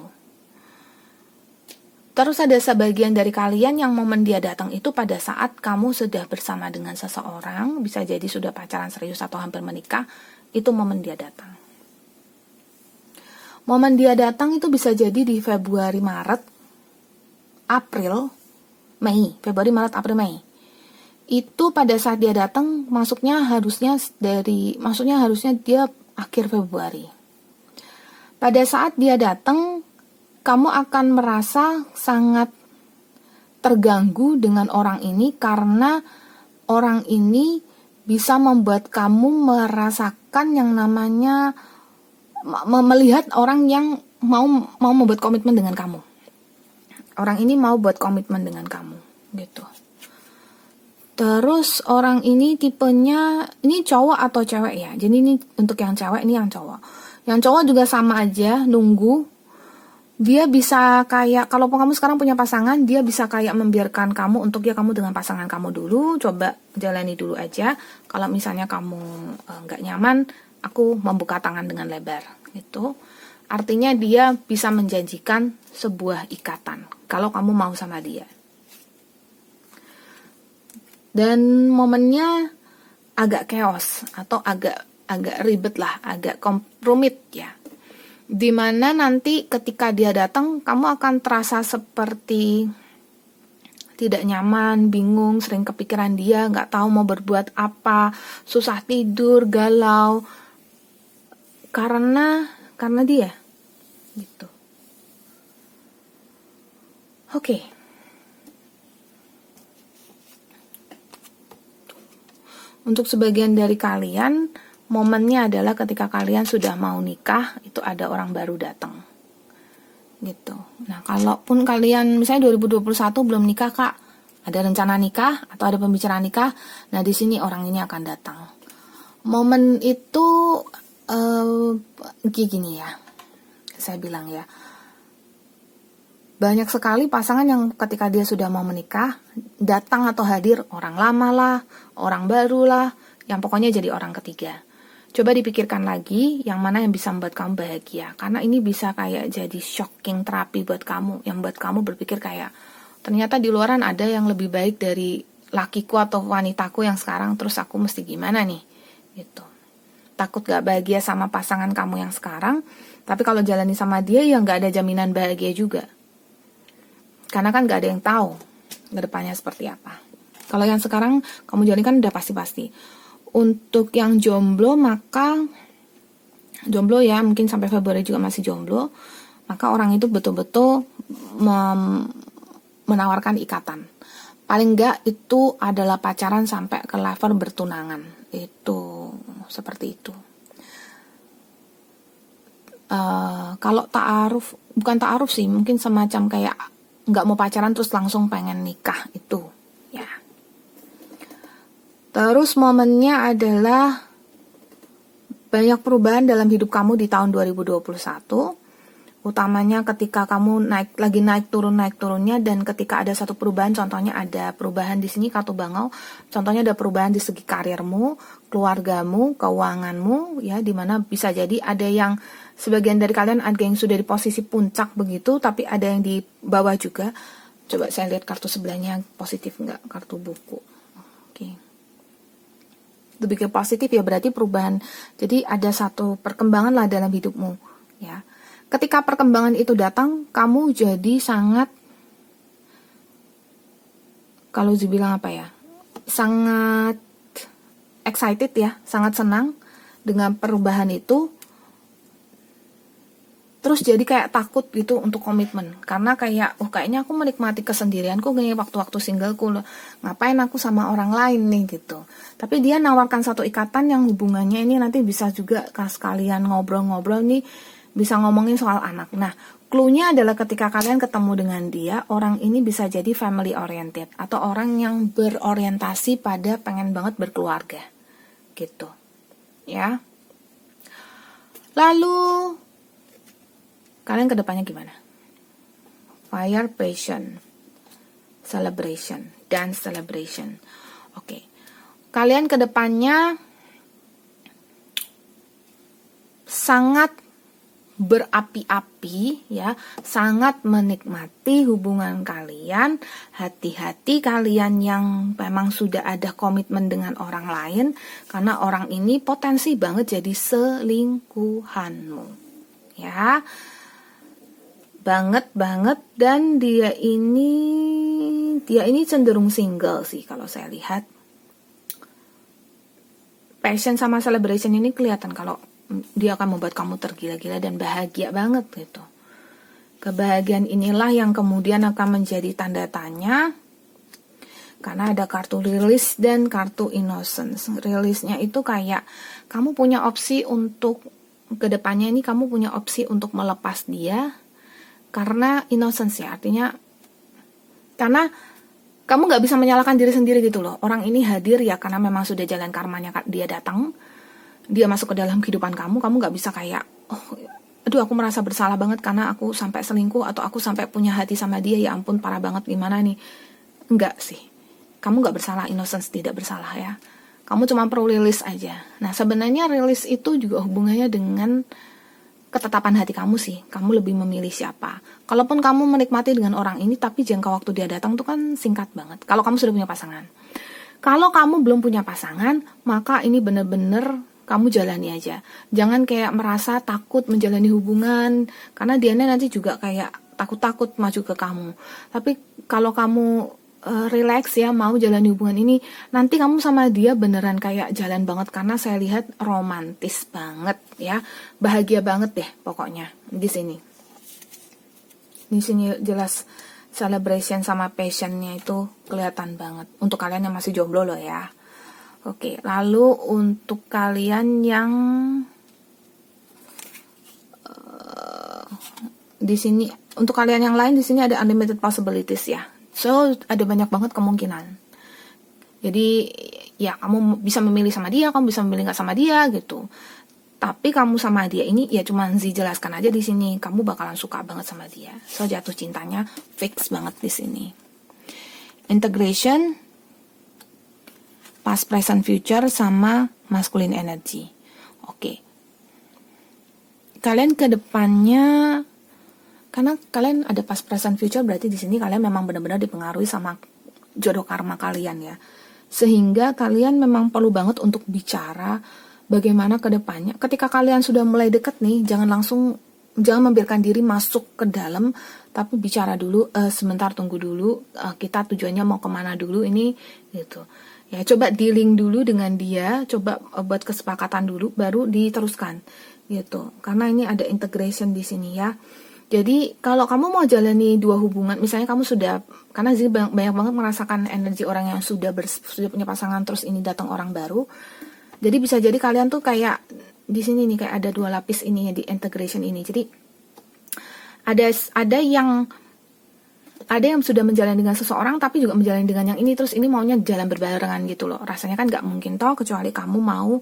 Terus ada sebagian dari kalian yang momen dia datang itu pada saat kamu sudah bersama dengan seseorang, bisa jadi sudah pacaran serius atau hampir menikah, itu momen dia datang. Momen dia datang itu bisa jadi di Februari, Maret, April, Mei. Februari, Maret, April, Mei. Itu pada saat dia datang maksudnya harusnya dia akhir Februari. Pada saat dia datang, kamu akan merasa sangat terganggu dengan orang ini karena orang ini bisa membuat kamu merasakan yang namanya melihat orang yang mau membuat komitmen dengan kamu. Orang ini mau buat komitmen dengan kamu, gitu. Terus orang ini tipenya, ini cowok atau cewek ya? Jadi ini untuk yang cewek, ini yang cowok. Yang cowok juga sama aja, nunggu. Dia bisa kayak, kalau kamu sekarang punya pasangan, dia bisa kayak membiarkan kamu untuk kamu dengan pasangan kamu dulu, coba jalani dulu aja. Kalau misalnya kamu nggak nyaman, aku membuka tangan dengan lebar gitu. Artinya dia bisa menjanjikan sebuah ikatan kalau kamu mau sama dia. Dan momennya agak chaos atau agak ribet lah, agak rumit ya. Dimana nanti ketika dia datang, kamu akan terasa seperti tidak nyaman, bingung, sering kepikiran dia, nggak tahu mau berbuat apa, susah tidur, galau, karena dia, gitu. Oke. Untuk sebagian dari kalian, momennya adalah ketika kalian sudah mau nikah, itu ada orang baru datang. Gitu. Nah, kalaupun kalian misalnya 2021 belum nikah, Kak, ada rencana nikah atau ada pembicaraan nikah, nah di sini orang ini akan datang. Momen itu gini ya, saya bilang ya, banyak sekali pasangan yang ketika dia sudah mau menikah, datang atau hadir orang lama lah, orang baru lah, yang pokoknya jadi orang ketiga. Coba dipikirkan lagi yang mana yang bisa membuat kamu bahagia. Karena ini bisa kayak jadi shocking terapi buat kamu. Yang buat kamu berpikir kayak, ternyata di luaran ada yang lebih baik dari lakiku atau wanitaku yang sekarang, terus aku mesti gimana nih? Gitu. Takut gak bahagia sama pasangan kamu yang sekarang, tapi kalau jalani sama dia ya gak ada jaminan bahagia juga. Karena kan gak ada yang tahu ke depannya seperti apa. Kalau yang sekarang kamu jalani kan udah pasti-pasti. Untuk yang jomblo, maka jomblo ya, mungkin sampai Februari juga masih jomblo, maka orang itu betul-betul menawarkan ikatan. Paling enggak itu adalah pacaran sampai ke level bertunangan. Itu seperti itu. Kalau ta'aruf, bukan ta'aruf sih, mungkin semacam kayak nggak mau pacaran terus langsung pengen nikah itu. Ya. Terus momennya adalah banyak perubahan dalam hidup kamu di tahun 2021. Utamanya ketika kamu lagi naik turunnya, dan ketika ada satu perubahan, contohnya ada perubahan di sini kartu bangau, contohnya ada perubahan di segi karirmu, keluargamu, keuanganmu, ya, dimana bisa jadi ada yang sebagian dari kalian ada yang sudah di posisi puncak begitu, tapi ada yang di bawah juga. Coba saya lihat kartu sebelahnya positif nggak, kartu buku. Oke. Lebih ke positif ya, berarti perubahan. Jadi ada satu perkembangan lah dalam hidupmu, ya. Ketika perkembangan itu datang, kamu jadi sangat, kalau dibilang apa ya, sangat excited ya, sangat senang dengan perubahan itu. Terus jadi kayak takut gitu untuk komitmen, karena kayak, kayaknya aku menikmati kesendirianku gini waktu-waktu singleku, ngapain aku sama orang lain nih gitu. Tapi dia nawarkan satu ikatan yang hubungannya ini nanti bisa juga sekalian ngobrol-ngobrol nih, bisa ngomongin soal anak. Nah, clue-nya adalah ketika kalian ketemu dengan dia, orang ini bisa jadi family oriented atau orang yang berorientasi pada pengen banget berkeluarga gitu ya. Lalu kalian kedepannya gimana? Fire, passion, celebration, dance celebration. Oke. Kalian kedepannya sangat berapi-api ya, sangat menikmati hubungan kalian. Hati-hati kalian yang memang sudah ada komitmen dengan orang lain, karena orang ini potensi banget jadi selingkuhanmu. Ya. Banget, dan dia ini cenderung single sih kalau saya lihat. Passion sama celebration ini kelihatan kalau dia akan membuat kamu tergila-gila dan bahagia banget gitu. Kebahagiaan inilah yang kemudian akan menjadi tanda tanya, karena ada kartu release dan kartu innocence. Release-nya itu kayak kamu punya opsi untuk kedepannya ini, kamu punya opsi untuk melepas dia. Karena innocence ya, artinya karena kamu gak bisa menyalahkan diri sendiri gitu loh. Orang ini hadir ya karena memang sudah jalan karmanya, dia datang, dia masuk ke dalam kehidupan kamu gak bisa kayak, aduh aku merasa bersalah banget karena aku sampai selingkuh atau aku sampai punya hati sama dia, ya ampun parah banget gimana nih. Enggak sih, kamu gak bersalah, innocence tidak bersalah ya. Kamu cuma perlu rilis aja. Nah sebenarnya rilis itu juga hubungannya dengan ketetapan hati kamu sih, kamu lebih memilih siapa. Kalaupun kamu menikmati dengan orang ini, tapi jangka waktu dia datang tuh kan singkat banget. Kalau kamu sudah punya pasangan. Kalau kamu belum punya pasangan, maka ini benar-benar kamu jalani aja. Jangan kayak merasa takut menjalani hubungan, karena dianya nanti juga kayak takut-takut maju ke kamu. Tapi kalau kamu relax ya, mau jalani hubungan ini, nanti kamu sama dia beneran kayak jalan banget, karena saya lihat romantis banget ya, bahagia banget deh pokoknya di sini. Di sini jelas celebration sama passionnya itu kelihatan banget untuk kalian yang masih jomblo loh ya. Oke, lalu untuk kalian yang di sini, untuk kalian yang lain di sini ada unlimited possibilities ya. So ada banyak banget kemungkinan. Jadi ya kamu bisa memilih sama dia, kamu bisa memilih nggak sama dia gitu. Tapi kamu sama dia ini ya cuman jelaskan aja di sini, kamu bakalan suka banget sama dia. So jatuh cintanya fix banget di sini. Integration, past, present, future, sama masculine energy. Oke. Kalian ke depannya, karena kalian ada past, present, future, berarti di sini kalian memang benar-benar dipengaruhi sama jodoh karma kalian ya. Sehingga kalian memang perlu banget untuk bicara bagaimana ke depannya. Ketika kalian sudah mulai deket nih, jangan membiarkan diri masuk ke dalam, tapi bicara dulu, sebentar tunggu dulu, kita tujuannya mau kemana dulu ini gitu. Ya, coba dealing dulu dengan dia, coba buat kesepakatan dulu, baru diteruskan, gitu. Karena ini ada integration di sini ya. Jadi kalau kamu mau jalani dua hubungan, misalnya kamu sudah, karena sih banyak banget merasakan energi orang yang sudah punya pasangan, terus ini datang orang baru. Jadi bisa jadi kalian tuh kayak di sini nih kayak ada dua lapis ini ya, di integration ini. Jadi ada yang sudah menjalani dengan seseorang tapi juga menjalani dengan yang ini, terus ini maunya jalan berbarengan gitu loh. Rasanya kan nggak mungkin toh, kecuali kamu mau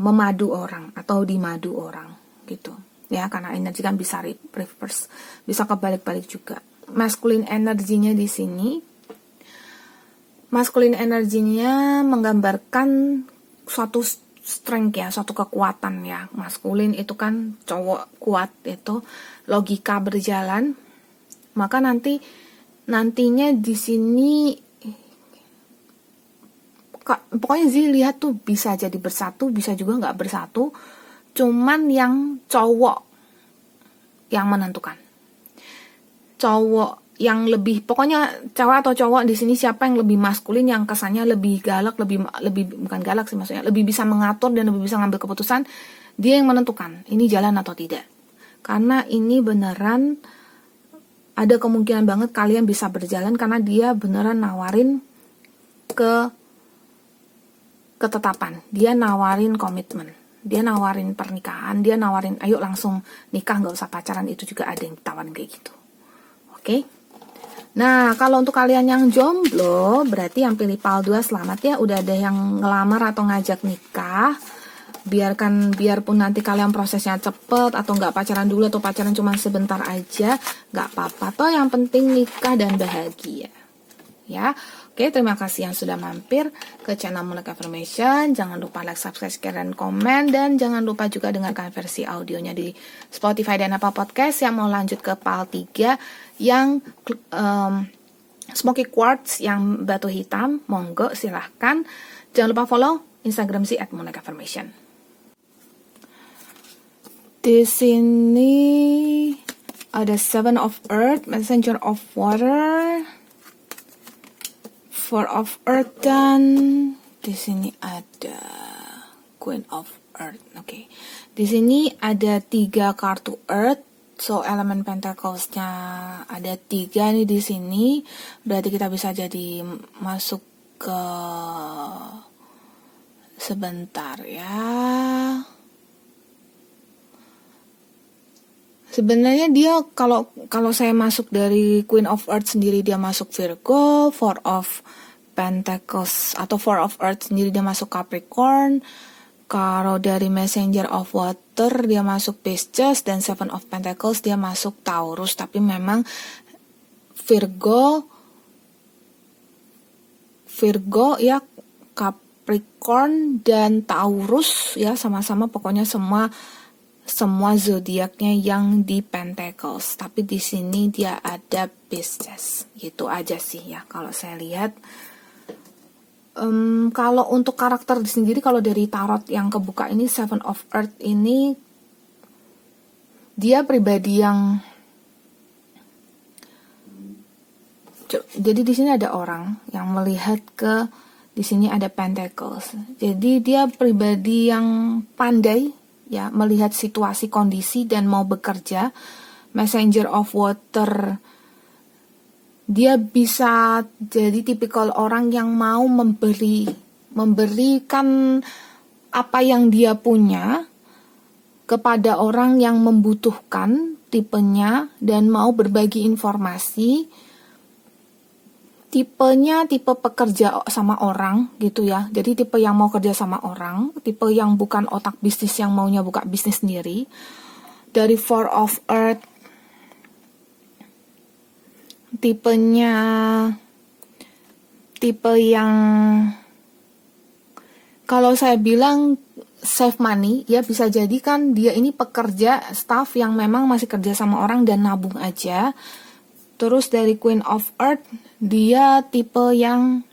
memadu orang atau dimadu orang gitu ya, karena energi kan bisa reverse, bisa kebalik-balik juga. Masculine energinya di sini, masculine energinya menggambarkan suatu strength ya, suatu kekuatan ya. Maskulin itu kan cowok kuat, itu logika berjalan. Maka nantinya di sini pokoknya Zee lihat tuh bisa jadi bersatu, bisa juga nggak bersatu. Cuman yang cowok yang menentukan. Cowok yang lebih, pokoknya cewek atau cowok di sini siapa yang lebih maskulin, yang kesannya lebih galak, lebih bukan galak sih maksudnya, lebih bisa mengatur dan lebih bisa ngambil keputusan, dia yang menentukan ini jalan atau tidak. Karena ini beneran ada kemungkinan banget kalian bisa berjalan, karena dia beneran nawarin ketetapan, dia nawarin komitmen, dia nawarin pernikahan, dia nawarin ayo langsung nikah, nggak usah pacaran. Itu juga ada yang ditawarin kayak gitu. Oke. Nah, kalau untuk kalian yang jomblo, berarti yang pilih PAL 2 selamat ya, udah ada yang ngelamar atau ngajak nikah. Biarpun nanti kalian prosesnya cepet atau nggak pacaran dulu atau pacaran cuma sebentar aja, nggak apa-apa toh, yang penting nikah dan bahagia. Ya. Oke, terima kasih yang sudah mampir ke channel Moon Affirmation. Jangan lupa like, subscribe, share, dan komen. Dan jangan lupa juga dengarkan versi audionya di Spotify dan Apple Podcast. Yang mau lanjut ke PAL 3 yang smoky quartz, yang batu hitam, monggo silahkan. Jangan lupa follow Instagram Zee @moonlightaffirmation. Di sini ada Seven of Earth, Messenger of Water, Four of Earth, dan di sini ada Queen of Earth. Oke. Di sini ada 3 kartu Earth. So elemen Pentacles-nya ada 3 nih di sini. Berarti kita bisa jadi masuk ke, sebentar ya. Sebenarnya dia kalau saya masuk dari Queen of Earth sendiri dia masuk Virgo, Four of Pentacles atau Four of Earth sendiri dia masuk Capricorn. Kalau dari Messenger of Water dia masuk Pisces, dan Seven of Pentacles dia masuk Taurus. Tapi memang Virgo ya, Capricorn dan Taurus ya, sama-sama pokoknya semua zodiaknya yang di Pentacles, tapi di sini dia ada Pisces. Gitu aja sih ya kalau saya lihat. Kalau untuk karakter sendiri, kalau dari tarot yang kebuka ini, Seven of Earth ini, dia pribadi yang, jadi di sini ada orang yang melihat ke, di sini ada Pentacles. Jadi dia pribadi yang pandai ya melihat situasi kondisi dan mau bekerja. Messenger of Water, dia bisa jadi tipikal orang yang mau memberikan apa yang dia punya kepada orang yang membutuhkan tipenya dan mau berbagi informasi. Tipenya tipe pekerja sama orang gitu ya. Jadi tipe yang mau kerja sama orang, tipe yang bukan otak bisnis yang maunya buka bisnis sendiri. Dari Four of Earth, tipenya tipe yang, kalau saya bilang save money, ya bisa jadi kan dia ini pekerja staff yang memang masih kerja sama orang dan nabung aja. Terus dari Queen of Earth, dia tipe yang,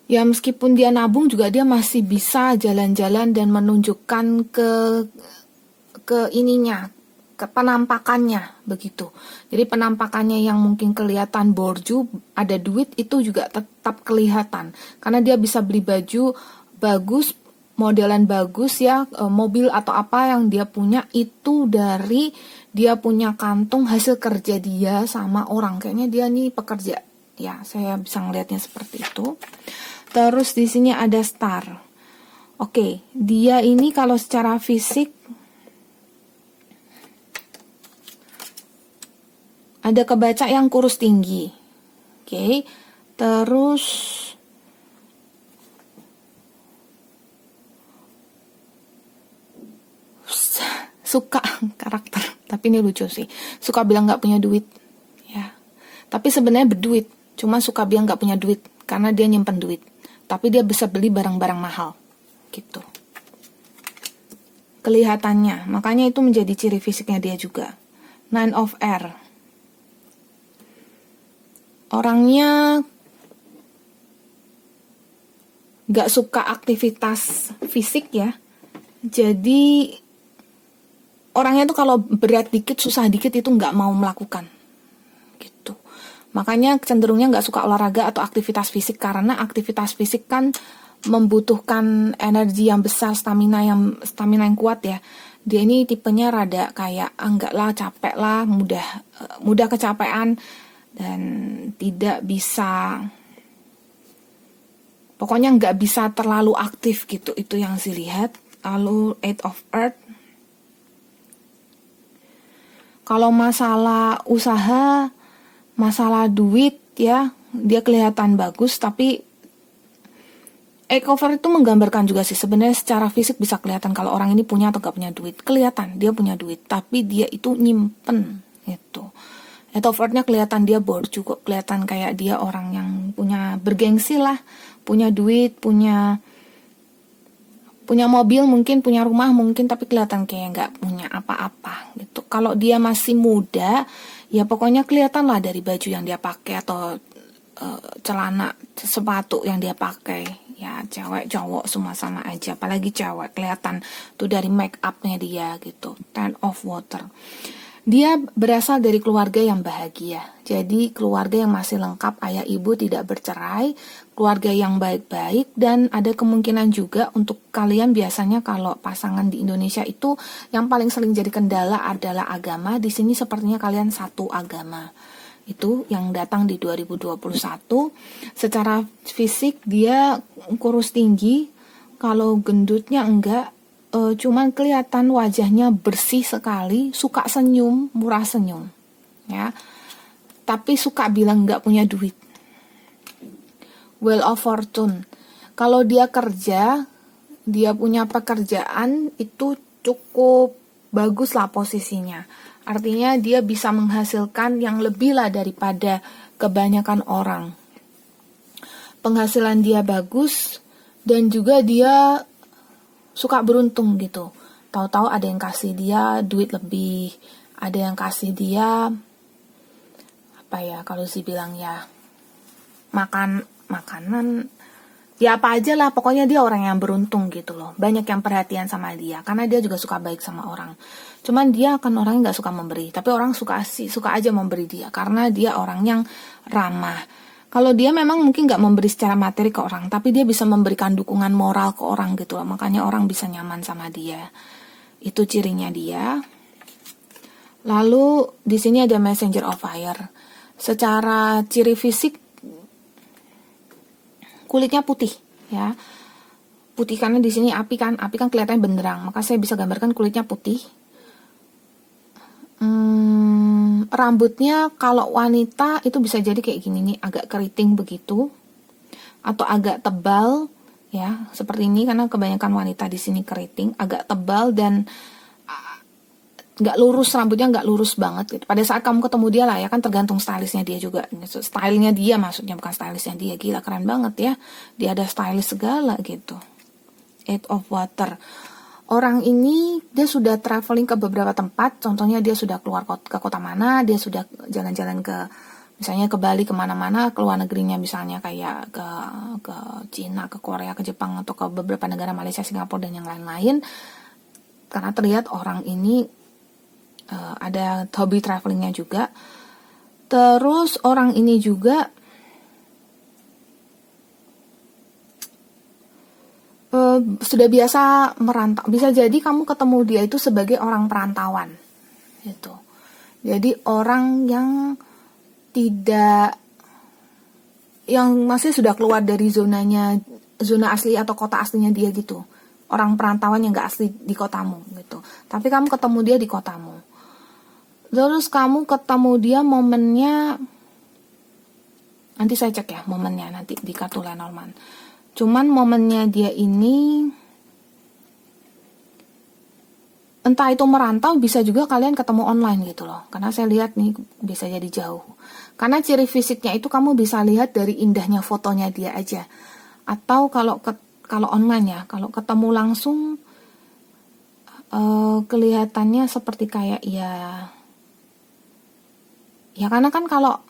ya meskipun dia nabung juga dia masih bisa jalan-jalan dan menunjukkan ke ininya, ke penampakannya begitu. Jadi penampakannya yang mungkin kelihatan borju, ada duit, itu juga tetap kelihatan. Karena dia bisa beli baju bagus, modelan bagus ya, mobil atau apa yang dia punya itu dari dia punya kantung hasil kerja dia sama orang. Kayaknya dia nih pekerja. Ya, saya bisa ngelihatnya seperti itu. Terus di sini ada star. Oke, dia ini kalau secara fisik ada kebaca yang kurus tinggi. Oke. Terus suka karakter, tapi ini lucu sih, suka bilang nggak punya duit ya, tapi sebenarnya berduit, cuma suka bilang nggak punya duit karena dia nyimpen duit, tapi dia bisa beli barang-barang mahal gitu kelihatannya. Makanya itu menjadi ciri fisiknya dia juga. Nine of Air, orangnya nggak suka aktivitas fisik ya, jadi orangnya tuh kalau berat dikit, susah dikit itu nggak mau melakukan gitu. Makanya cenderungnya nggak suka olahraga atau aktivitas fisik, karena aktivitas fisik kan membutuhkan energi yang besar, stamina yang kuat ya. Dia ini tipenya rada kayak enggak lah, capek lah, mudah kecapean dan tidak bisa, pokoknya nggak bisa terlalu aktif gitu. Itu yang saya lihat. Lalu Eight of Earth, kalau masalah usaha, masalah duit ya, dia kelihatan bagus, tapi Eight of Earth itu menggambarkan juga sih, sebenarnya secara fisik bisa kelihatan kalau orang ini punya atau gak punya duit. Kelihatan dia punya duit, tapi dia itu nyimpen gitu. Eight of Earth-nya kelihatan dia borju, kok kelihatan kayak dia orang yang punya bergengsi lah, punya duit, punya mobil mungkin, punya rumah mungkin, tapi kelihatan kayak nggak punya apa-apa gitu. Kalau dia masih muda, ya pokoknya kelihatan lah dari baju yang dia pakai atau celana, sepatu yang dia pakai. Ya cewek cowok semua sama aja, apalagi cewek kelihatan tuh dari make up-nya dia gitu. Ten of Water, dia berasal dari keluarga yang bahagia. Jadi keluarga yang masih lengkap, ayah ibu tidak bercerai, keluarga yang baik-baik, dan ada kemungkinan juga untuk kalian, biasanya kalau pasangan di Indonesia itu yang paling sering jadi kendala adalah agama. Di sini sepertinya kalian satu agama. Itu yang datang di 2021. Secara fisik dia kurus tinggi, kalau gendutnya enggak. Cuman kelihatan wajahnya bersih sekali, suka senyum, murah senyum ya, tapi suka bilang nggak punya duit. Wheel of Fortune, kalau dia kerja, dia punya pekerjaan itu cukup bagus lah posisinya, artinya dia bisa menghasilkan yang lebih lah daripada kebanyakan orang. Penghasilan dia bagus, dan juga dia suka beruntung gitu. Tahu-tahu ada yang kasih dia duit lebih, ada yang kasih dia apa ya, kalau sih bilang ya makanan ya apa aja lah, pokoknya dia orang yang beruntung gitu loh. Banyak yang perhatian sama dia karena dia juga suka baik sama orang. Cuman dia kan orangnya nggak suka memberi, tapi orang suka aja memberi dia karena dia orang yang ramah. Kalau dia memang mungkin nggak memberi secara materi ke orang, tapi dia bisa memberikan dukungan moral ke orang gitu loh. Makanya orang bisa nyaman sama dia. Itu cirinya dia. Lalu di sini ada Messenger of Fire. Secara ciri fisik kulitnya putih ya. Putih karena di sini api kan kelihatannya benderang, maka saya bisa gambarkan kulitnya putih. Rambutnya kalau wanita itu bisa jadi kayak gini nih, agak keriting begitu atau agak tebal ya, seperti ini karena kebanyakan wanita di sini keriting, agak tebal dan nggak lurus, rambutnya nggak lurus banget gitu. Pada saat kamu ketemu dia lah ya, kan tergantung stylistnya dia juga. Stylenya dia maksudnya, bukan stylistnya dia. Gila keren banget ya, dia ada stylist segala gitu. Eight of Water. Orang ini dia sudah traveling ke beberapa tempat. Contohnya dia sudah keluar ke kota mana, dia sudah jalan-jalan ke misalnya ke Bali, kemana-mana, ke luar negerinya misalnya kayak ke Cina, ke Korea, ke Jepang, atau ke beberapa negara, Malaysia, Singapura dan yang lain-lain. Karena terlihat orang ini ada hobi travelingnya juga. Terus orang ini juga sudah biasa merantau. Bisa jadi kamu ketemu dia itu sebagai orang perantauan gitu. Jadi orang yang tidak, yang masih sudah keluar dari zona asli atau kota aslinya dia gitu. Orang perantauan yang gak asli di kotamu gitu. Tapi kamu ketemu dia di kotamu. Terus kamu ketemu dia momennya, nanti saya cek ya momennya nanti di kartu Lenormand. Cuman momennya dia ini, entah itu merantau, bisa juga kalian ketemu online gitu loh. Karena saya lihat nih bisa jadi jauh. Karena ciri fisiknya itu kamu bisa lihat dari indahnya fotonya dia aja. Atau kalau online ya, kalau ketemu langsung kelihatannya seperti kayak ya karena kan kalau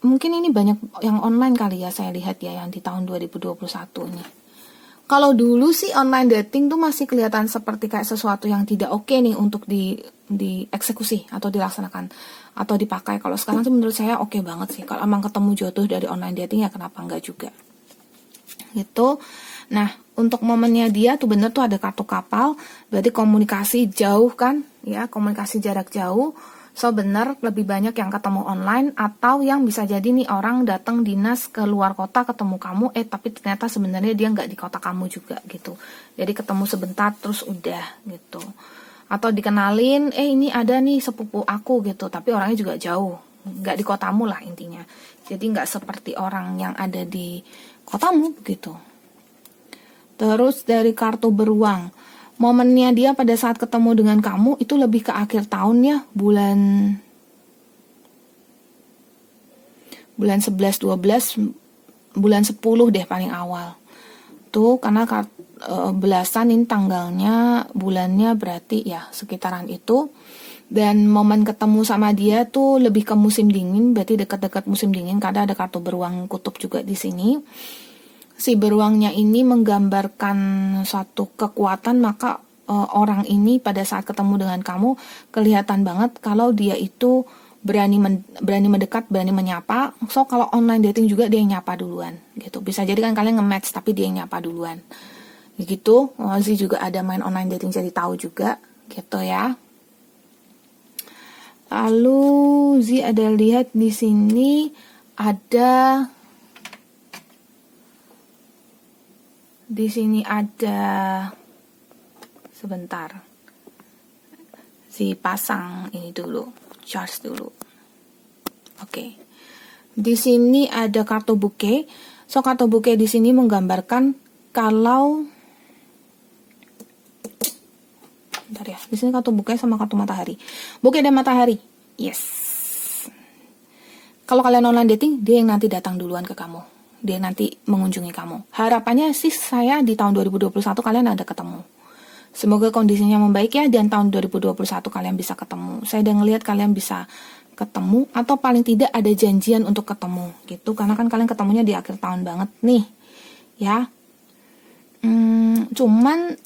mungkin ini banyak yang online kali ya, saya lihat ya yang di tahun 2021 ini. Kalau dulu sih online dating tuh masih kelihatan seperti kayak sesuatu yang tidak oke nih untuk dieksekusi atau dilaksanakan atau dipakai. Kalau sekarang sih menurut saya oke banget sih. Kalau emang ketemu jodoh dari online dating ya kenapa enggak juga. Gitu. Nah, untuk momennya dia tuh bener tuh ada kartu kapal, berarti komunikasi jauh kan, ya, komunikasi jarak jauh. So bener lebih banyak yang ketemu online atau yang bisa jadi nih orang datang dinas ke luar kota ketemu kamu, tapi ternyata sebenarnya dia nggak di kota kamu juga gitu. Jadi ketemu sebentar terus udah gitu. Atau dikenalin, ini ada nih sepupu aku gitu, tapi orangnya juga jauh, nggak di kotamu lah intinya. Jadi nggak seperti orang yang ada di kotamu gitu. Terus dari kartu beruang, momennya dia pada saat ketemu dengan kamu itu lebih ke akhir tahun ya, bulan 11, 12, bulan 10 deh paling awal. Tuh karena belasan ini tanggalnya, bulannya berarti ya sekitaran itu. Dan momen ketemu sama dia tuh lebih ke musim dingin, berarti dekat-dekat musim dingin karena ada kartu beruang kutub juga di sini. Si beruangnya ini menggambarkan suatu kekuatan, maka orang ini pada saat ketemu dengan kamu kelihatan banget kalau dia itu berani mendekat, berani menyapa. So kalau online dating juga dia yang nyapa duluan gitu. Bisa jadi kan kalian nge-match tapi dia yang nyapa duluan. Gitu. Zi juga ada main online dating jadi tahu juga gitu ya. Lalu Zi ada lihat di sini ada sebentar. Si pasang ini dulu, charge dulu. Oke. Di sini ada kartu bouquet. So kartu bouquet di sini menggambarkan kalau bentar ya. Di sini kartu bouquet sama kartu matahari. Bouquet dan matahari. Yes. Kalau kalian online dating, dia yang nanti datang duluan ke kamu. Dia nanti mengunjungi kamu. Harapannya sih saya di tahun 2021 kalian ada ketemu. Semoga kondisinya membaik ya, dan tahun 2021 kalian bisa ketemu. Saya udah ngelihat kalian bisa ketemu, atau paling tidak ada janjian untuk ketemu gitu. Karena kan kalian ketemunya di akhir tahun banget nih. Ya, Cuman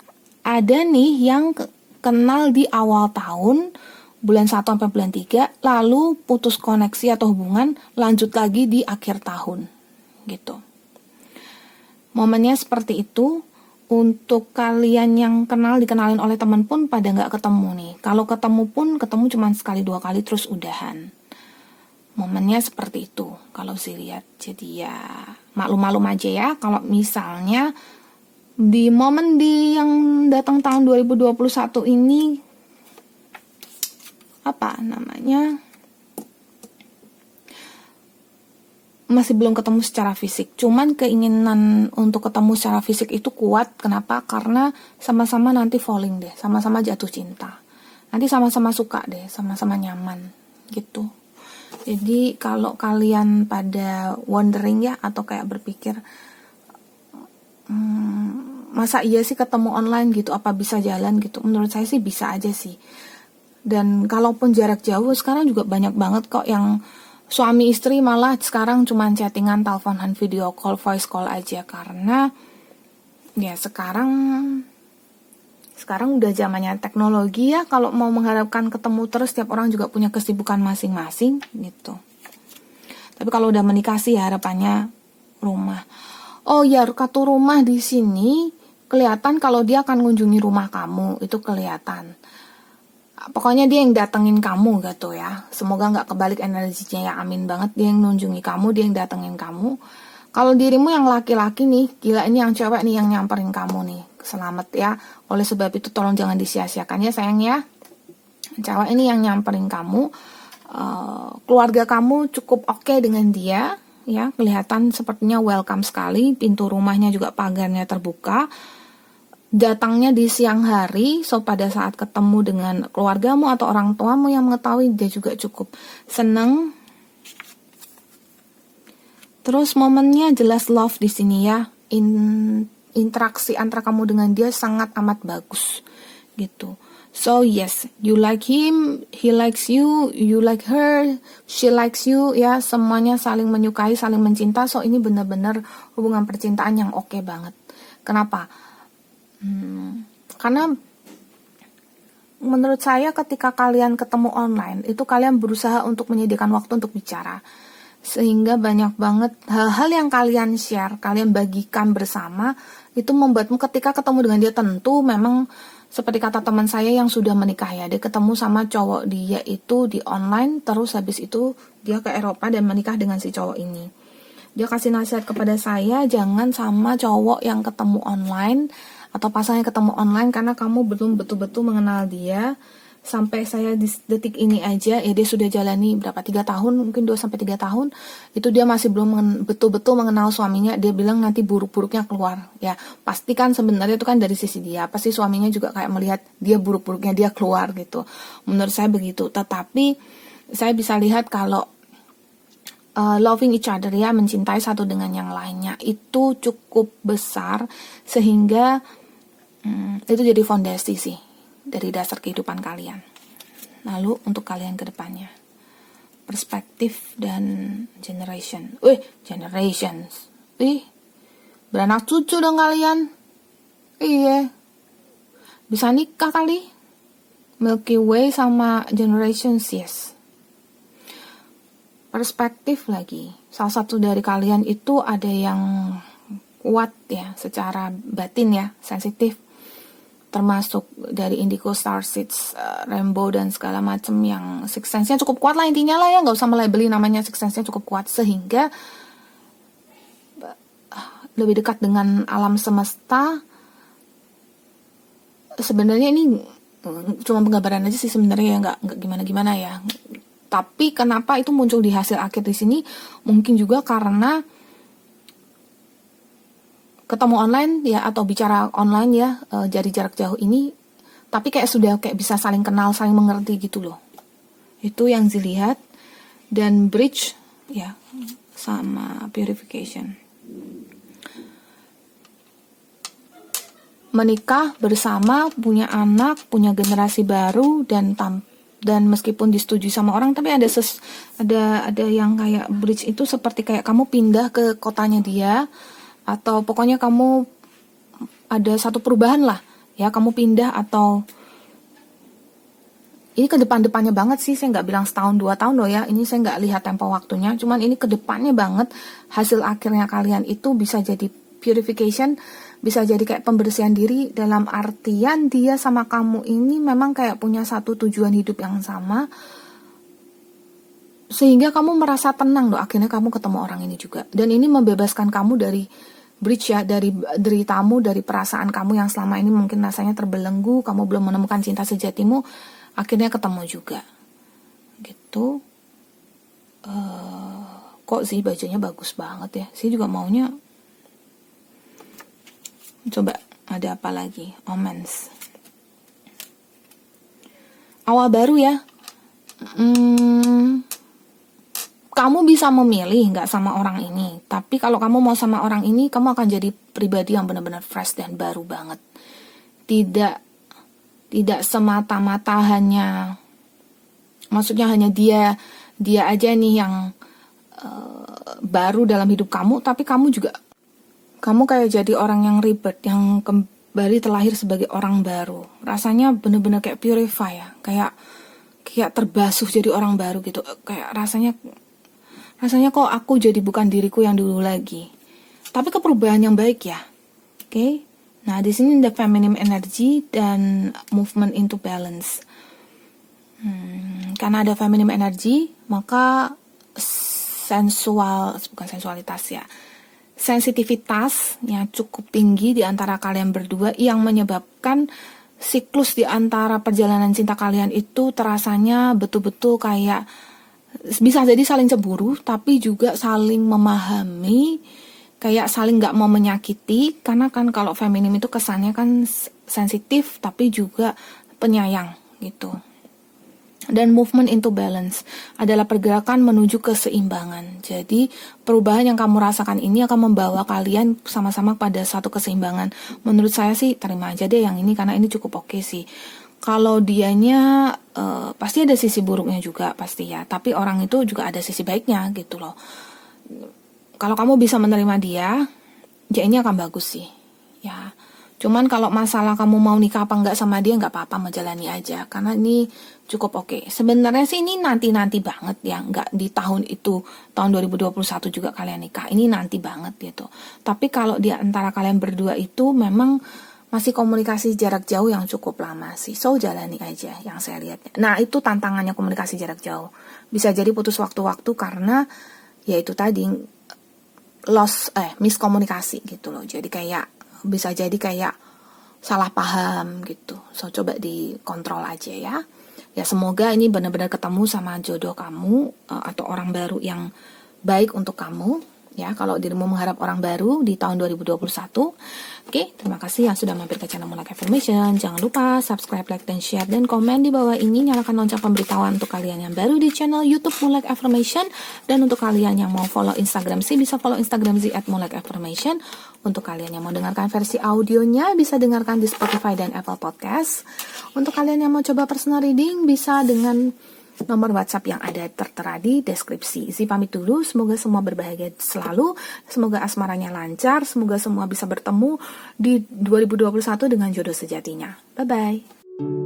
ada nih yang kenal di awal tahun, bulan 1 sampai bulan 3, lalu putus koneksi atau hubungan, lanjut lagi di akhir tahun, gitu. Momennya seperti itu. Untuk kalian yang kenal, dikenalin oleh teman pun pada nggak ketemu nih. Kalau ketemu pun, ketemu cuma sekali 2 kali terus udahan. Momennya seperti itu, kalau sih lihat. Jadi ya, maklum-maklum aja ya, kalau misalnya di momen yang datang tahun 2021 ini, masih belum ketemu secara fisik. Cuman keinginan untuk ketemu secara fisik itu kuat. Kenapa? Karena sama-sama nanti falling deh, sama-sama jatuh cinta. Nanti sama-sama suka deh, sama-sama nyaman gitu. Jadi kalau kalian pada wondering ya, atau kayak berpikir, masa iya sih ketemu online gitu, apa bisa jalan gitu? Menurut saya sih bisa aja sih. Dan kalaupun jarak jauh, sekarang juga banyak banget kok yang suami istri malah sekarang cuma chattingan, teleponan, video call, voice call aja. Karena ya sekarang udah zamannya teknologi ya. Kalau mau mengharapkan ketemu terus, setiap orang juga punya kesibukan masing-masing gitu. Tapi kalau udah menikah sih harapannya rumah. Oh ya, kartu rumah di sini kelihatan kalau dia akan mengunjungi rumah kamu, itu kelihatan. Pokoknya dia yang datengin kamu gitu ya. Semoga nggak kebalik energinya ya, amin banget. Dia yang nunjungi kamu, dia yang datengin kamu. Kalau dirimu yang laki-laki nih, gila ini yang cewek nih yang nyamperin kamu nih. Selamat ya. Oleh sebab itu tolong jangan disia-siakan ya sayang ya. Cewek ini yang nyamperin kamu. Keluarga kamu cukup oke dengan dia ya. Kelihatan sepertinya welcome sekali. Pintu rumahnya juga pagarnya terbuka. Datangnya di siang hari, so pada saat ketemu dengan keluargamu atau orang tuamu yang mengetahui, dia juga cukup senang. Terus momennya jelas love di sini ya, interaksi antara kamu dengan dia sangat amat bagus gitu. So yes, you like him, he likes you, you like her, she likes you ya, semuanya saling menyukai, saling mencinta. So ini benar-benar hubungan percintaan yang oke banget. Kenapa? Karena menurut saya ketika kalian ketemu online itu kalian berusaha untuk menyediakan waktu untuk bicara, sehingga banyak banget hal-hal yang kalian share, kalian bagikan bersama, itu membuatmu ketika ketemu dengan dia, tentu memang seperti kata teman saya yang sudah menikah ya, dia ketemu sama cowok dia itu di online, terus habis itu dia ke Eropa dan menikah dengan si cowok ini. Dia kasih nasihat kepada saya, jangan sama cowok yang ketemu online atau pasangan yang ketemu online, karena kamu belum betul-betul mengenal dia. Sampai saya di detik ini aja, ya dia sudah jalani berapa, 3 tahun, mungkin 2-3 tahun, itu dia masih belum betul-betul mengenal suaminya. Dia bilang nanti buruk-buruknya keluar. Ya, pasti kan sebenarnya itu kan dari sisi dia, pasti suaminya juga kayak melihat dia buruk-buruknya dia keluar gitu. Menurut saya begitu. Tetapi saya bisa lihat kalau loving each other ya, mencintai satu dengan yang lainnya, itu cukup besar, sehingga itu jadi fondasi sih dari dasar kehidupan kalian. Lalu untuk kalian ke depannya, perspektif dan generations. Beranak cucu dong kalian. Iya, bisa nikah kali. Milky Way sama generations, yes. Perspektif lagi, salah satu dari kalian itu ada yang kuat ya secara batin ya, sensitif, termasuk dari indigo, star seeds, rainbow dan segala macam, yang sixth sense-nya cukup kuat lah intinya lah ya, nggak usah melabeli namanya, sixth sense-nya cukup kuat sehingga lebih dekat dengan alam semesta. Sebenarnya ini cuma penggambaran aja sih sebenarnya ya, nggak gimana-gimana ya. Tapi kenapa itu muncul di hasil akhir di sini? Mungkin juga karena ketemu online ya, atau bicara online ya, dari jarak jauh ini, tapi kayak sudah kayak bisa saling kenal, saling mengerti gitu loh. Itu yang dilihat. Dan bridge ya sama purification. Menikah bersama, punya anak, punya generasi baru, dan meskipun disetujui sama orang, tapi ada yang kayak bridge itu seperti kayak kamu pindah ke kotanya dia, atau pokoknya kamu ada satu perubahan lah ya, kamu pindah atau ini ke depan-depannya banget sih, saya nggak bilang setahun 2 tahun loh ya, ini saya nggak lihat tempo waktunya, cuman ini ke depannya banget, hasil akhirnya kalian itu bisa jadi purification, bisa jadi kayak pembersihan diri, dalam artian dia sama kamu ini memang kayak punya satu tujuan hidup yang sama, sehingga kamu merasa tenang loh, akhirnya kamu ketemu orang ini juga, dan ini membebaskan kamu dari bridge ya, dari deritamu, dari perasaan kamu yang selama ini mungkin rasanya terbelenggu, kamu belum menemukan cinta sejatimu, akhirnya ketemu juga gitu. Kok sih bajunya bagus banget ya, saya juga maunya. Coba ada apa lagi? Omens, awal baru ya. Kamu bisa memilih nggak sama orang ini, tapi kalau kamu mau sama orang ini, kamu akan jadi pribadi yang benar-benar fresh dan baru banget. Tidak semata-mata hanya, maksudnya hanya dia aja nih yang baru dalam hidup kamu, tapi kamu kayak jadi orang yang rebirth, yang kembali terlahir sebagai orang baru. Rasanya benar-benar kayak purify ya, kayak terbasuh jadi orang baru gitu. Kayak rasanya kok aku jadi bukan diriku yang dulu lagi. Tapi ke perubahan yang baik ya. Oke. Nah, di sini ada feminine energy dan movement into balance. Karena ada feminine energy, maka bukan sensualitas ya, sensitivitasnya cukup tinggi di antara kalian berdua, yang menyebabkan siklus di antara perjalanan cinta kalian itu terasanya betul-betul kayak bisa jadi saling cemburu, tapi juga saling memahami, kayak saling gak mau menyakiti, karena kan kalau feminim itu kesannya kan sensitif tapi juga penyayang gitu. Dan movement into balance adalah pergerakan menuju keseimbangan. Jadi perubahan yang kamu rasakan ini akan membawa kalian sama-sama pada satu keseimbangan. Menurut saya sih terima aja deh yang ini, karena ini cukup oke sih. Kalau dianya pasti ada sisi buruknya juga pasti ya, tapi orang itu juga ada sisi baiknya gitu loh. Kalau kamu bisa menerima dia, ya ini akan bagus sih ya. Cuman kalau masalah kamu mau nikah apa enggak sama dia, enggak apa-apa, menjalani aja, karena ini cukup oke. Sebenarnya sih ini nanti-nanti banget ya, enggak di tahun itu, tahun 2021 juga kalian nikah, ini nanti banget gitu. Tapi kalau di antara kalian berdua itu memang masih komunikasi jarak jauh yang cukup lama sih, so jalani aja yang saya lihat. Nah, itu tantangannya komunikasi jarak jauh. Bisa jadi putus waktu-waktu karena ya itu tadi miskomunikasi gitu loh. Jadi kayak bisa jadi kayak salah paham gitu. So coba dikontrol aja ya. Ya semoga ini benar-benar ketemu sama jodoh kamu atau orang baru yang baik untuk kamu. Ya, kalau dirimu mengharap orang baru di tahun 2021. Oke, terima kasih yang sudah mampir ke channel Moonlight Affirmation. Jangan lupa subscribe, like, dan share, dan komen di bawah ini. Nyalakan lonceng pemberitahuan untuk kalian yang baru di channel YouTube Moonlight Affirmation. Dan untuk kalian yang mau follow Instagram sih, bisa follow Instagram sih @moonlightaffirmation. Untuk kalian yang mau dengarkan versi audionya, bisa dengarkan di Spotify dan Apple Podcast. Untuk kalian yang mau coba personal reading, bisa dengan nomor WhatsApp yang ada tertera di deskripsi. Zi pamit dulu, semoga semua berbahagia selalu, semoga asmaranya lancar, semoga semua bisa bertemu di 2021 dengan jodoh sejatinya. Bye-bye.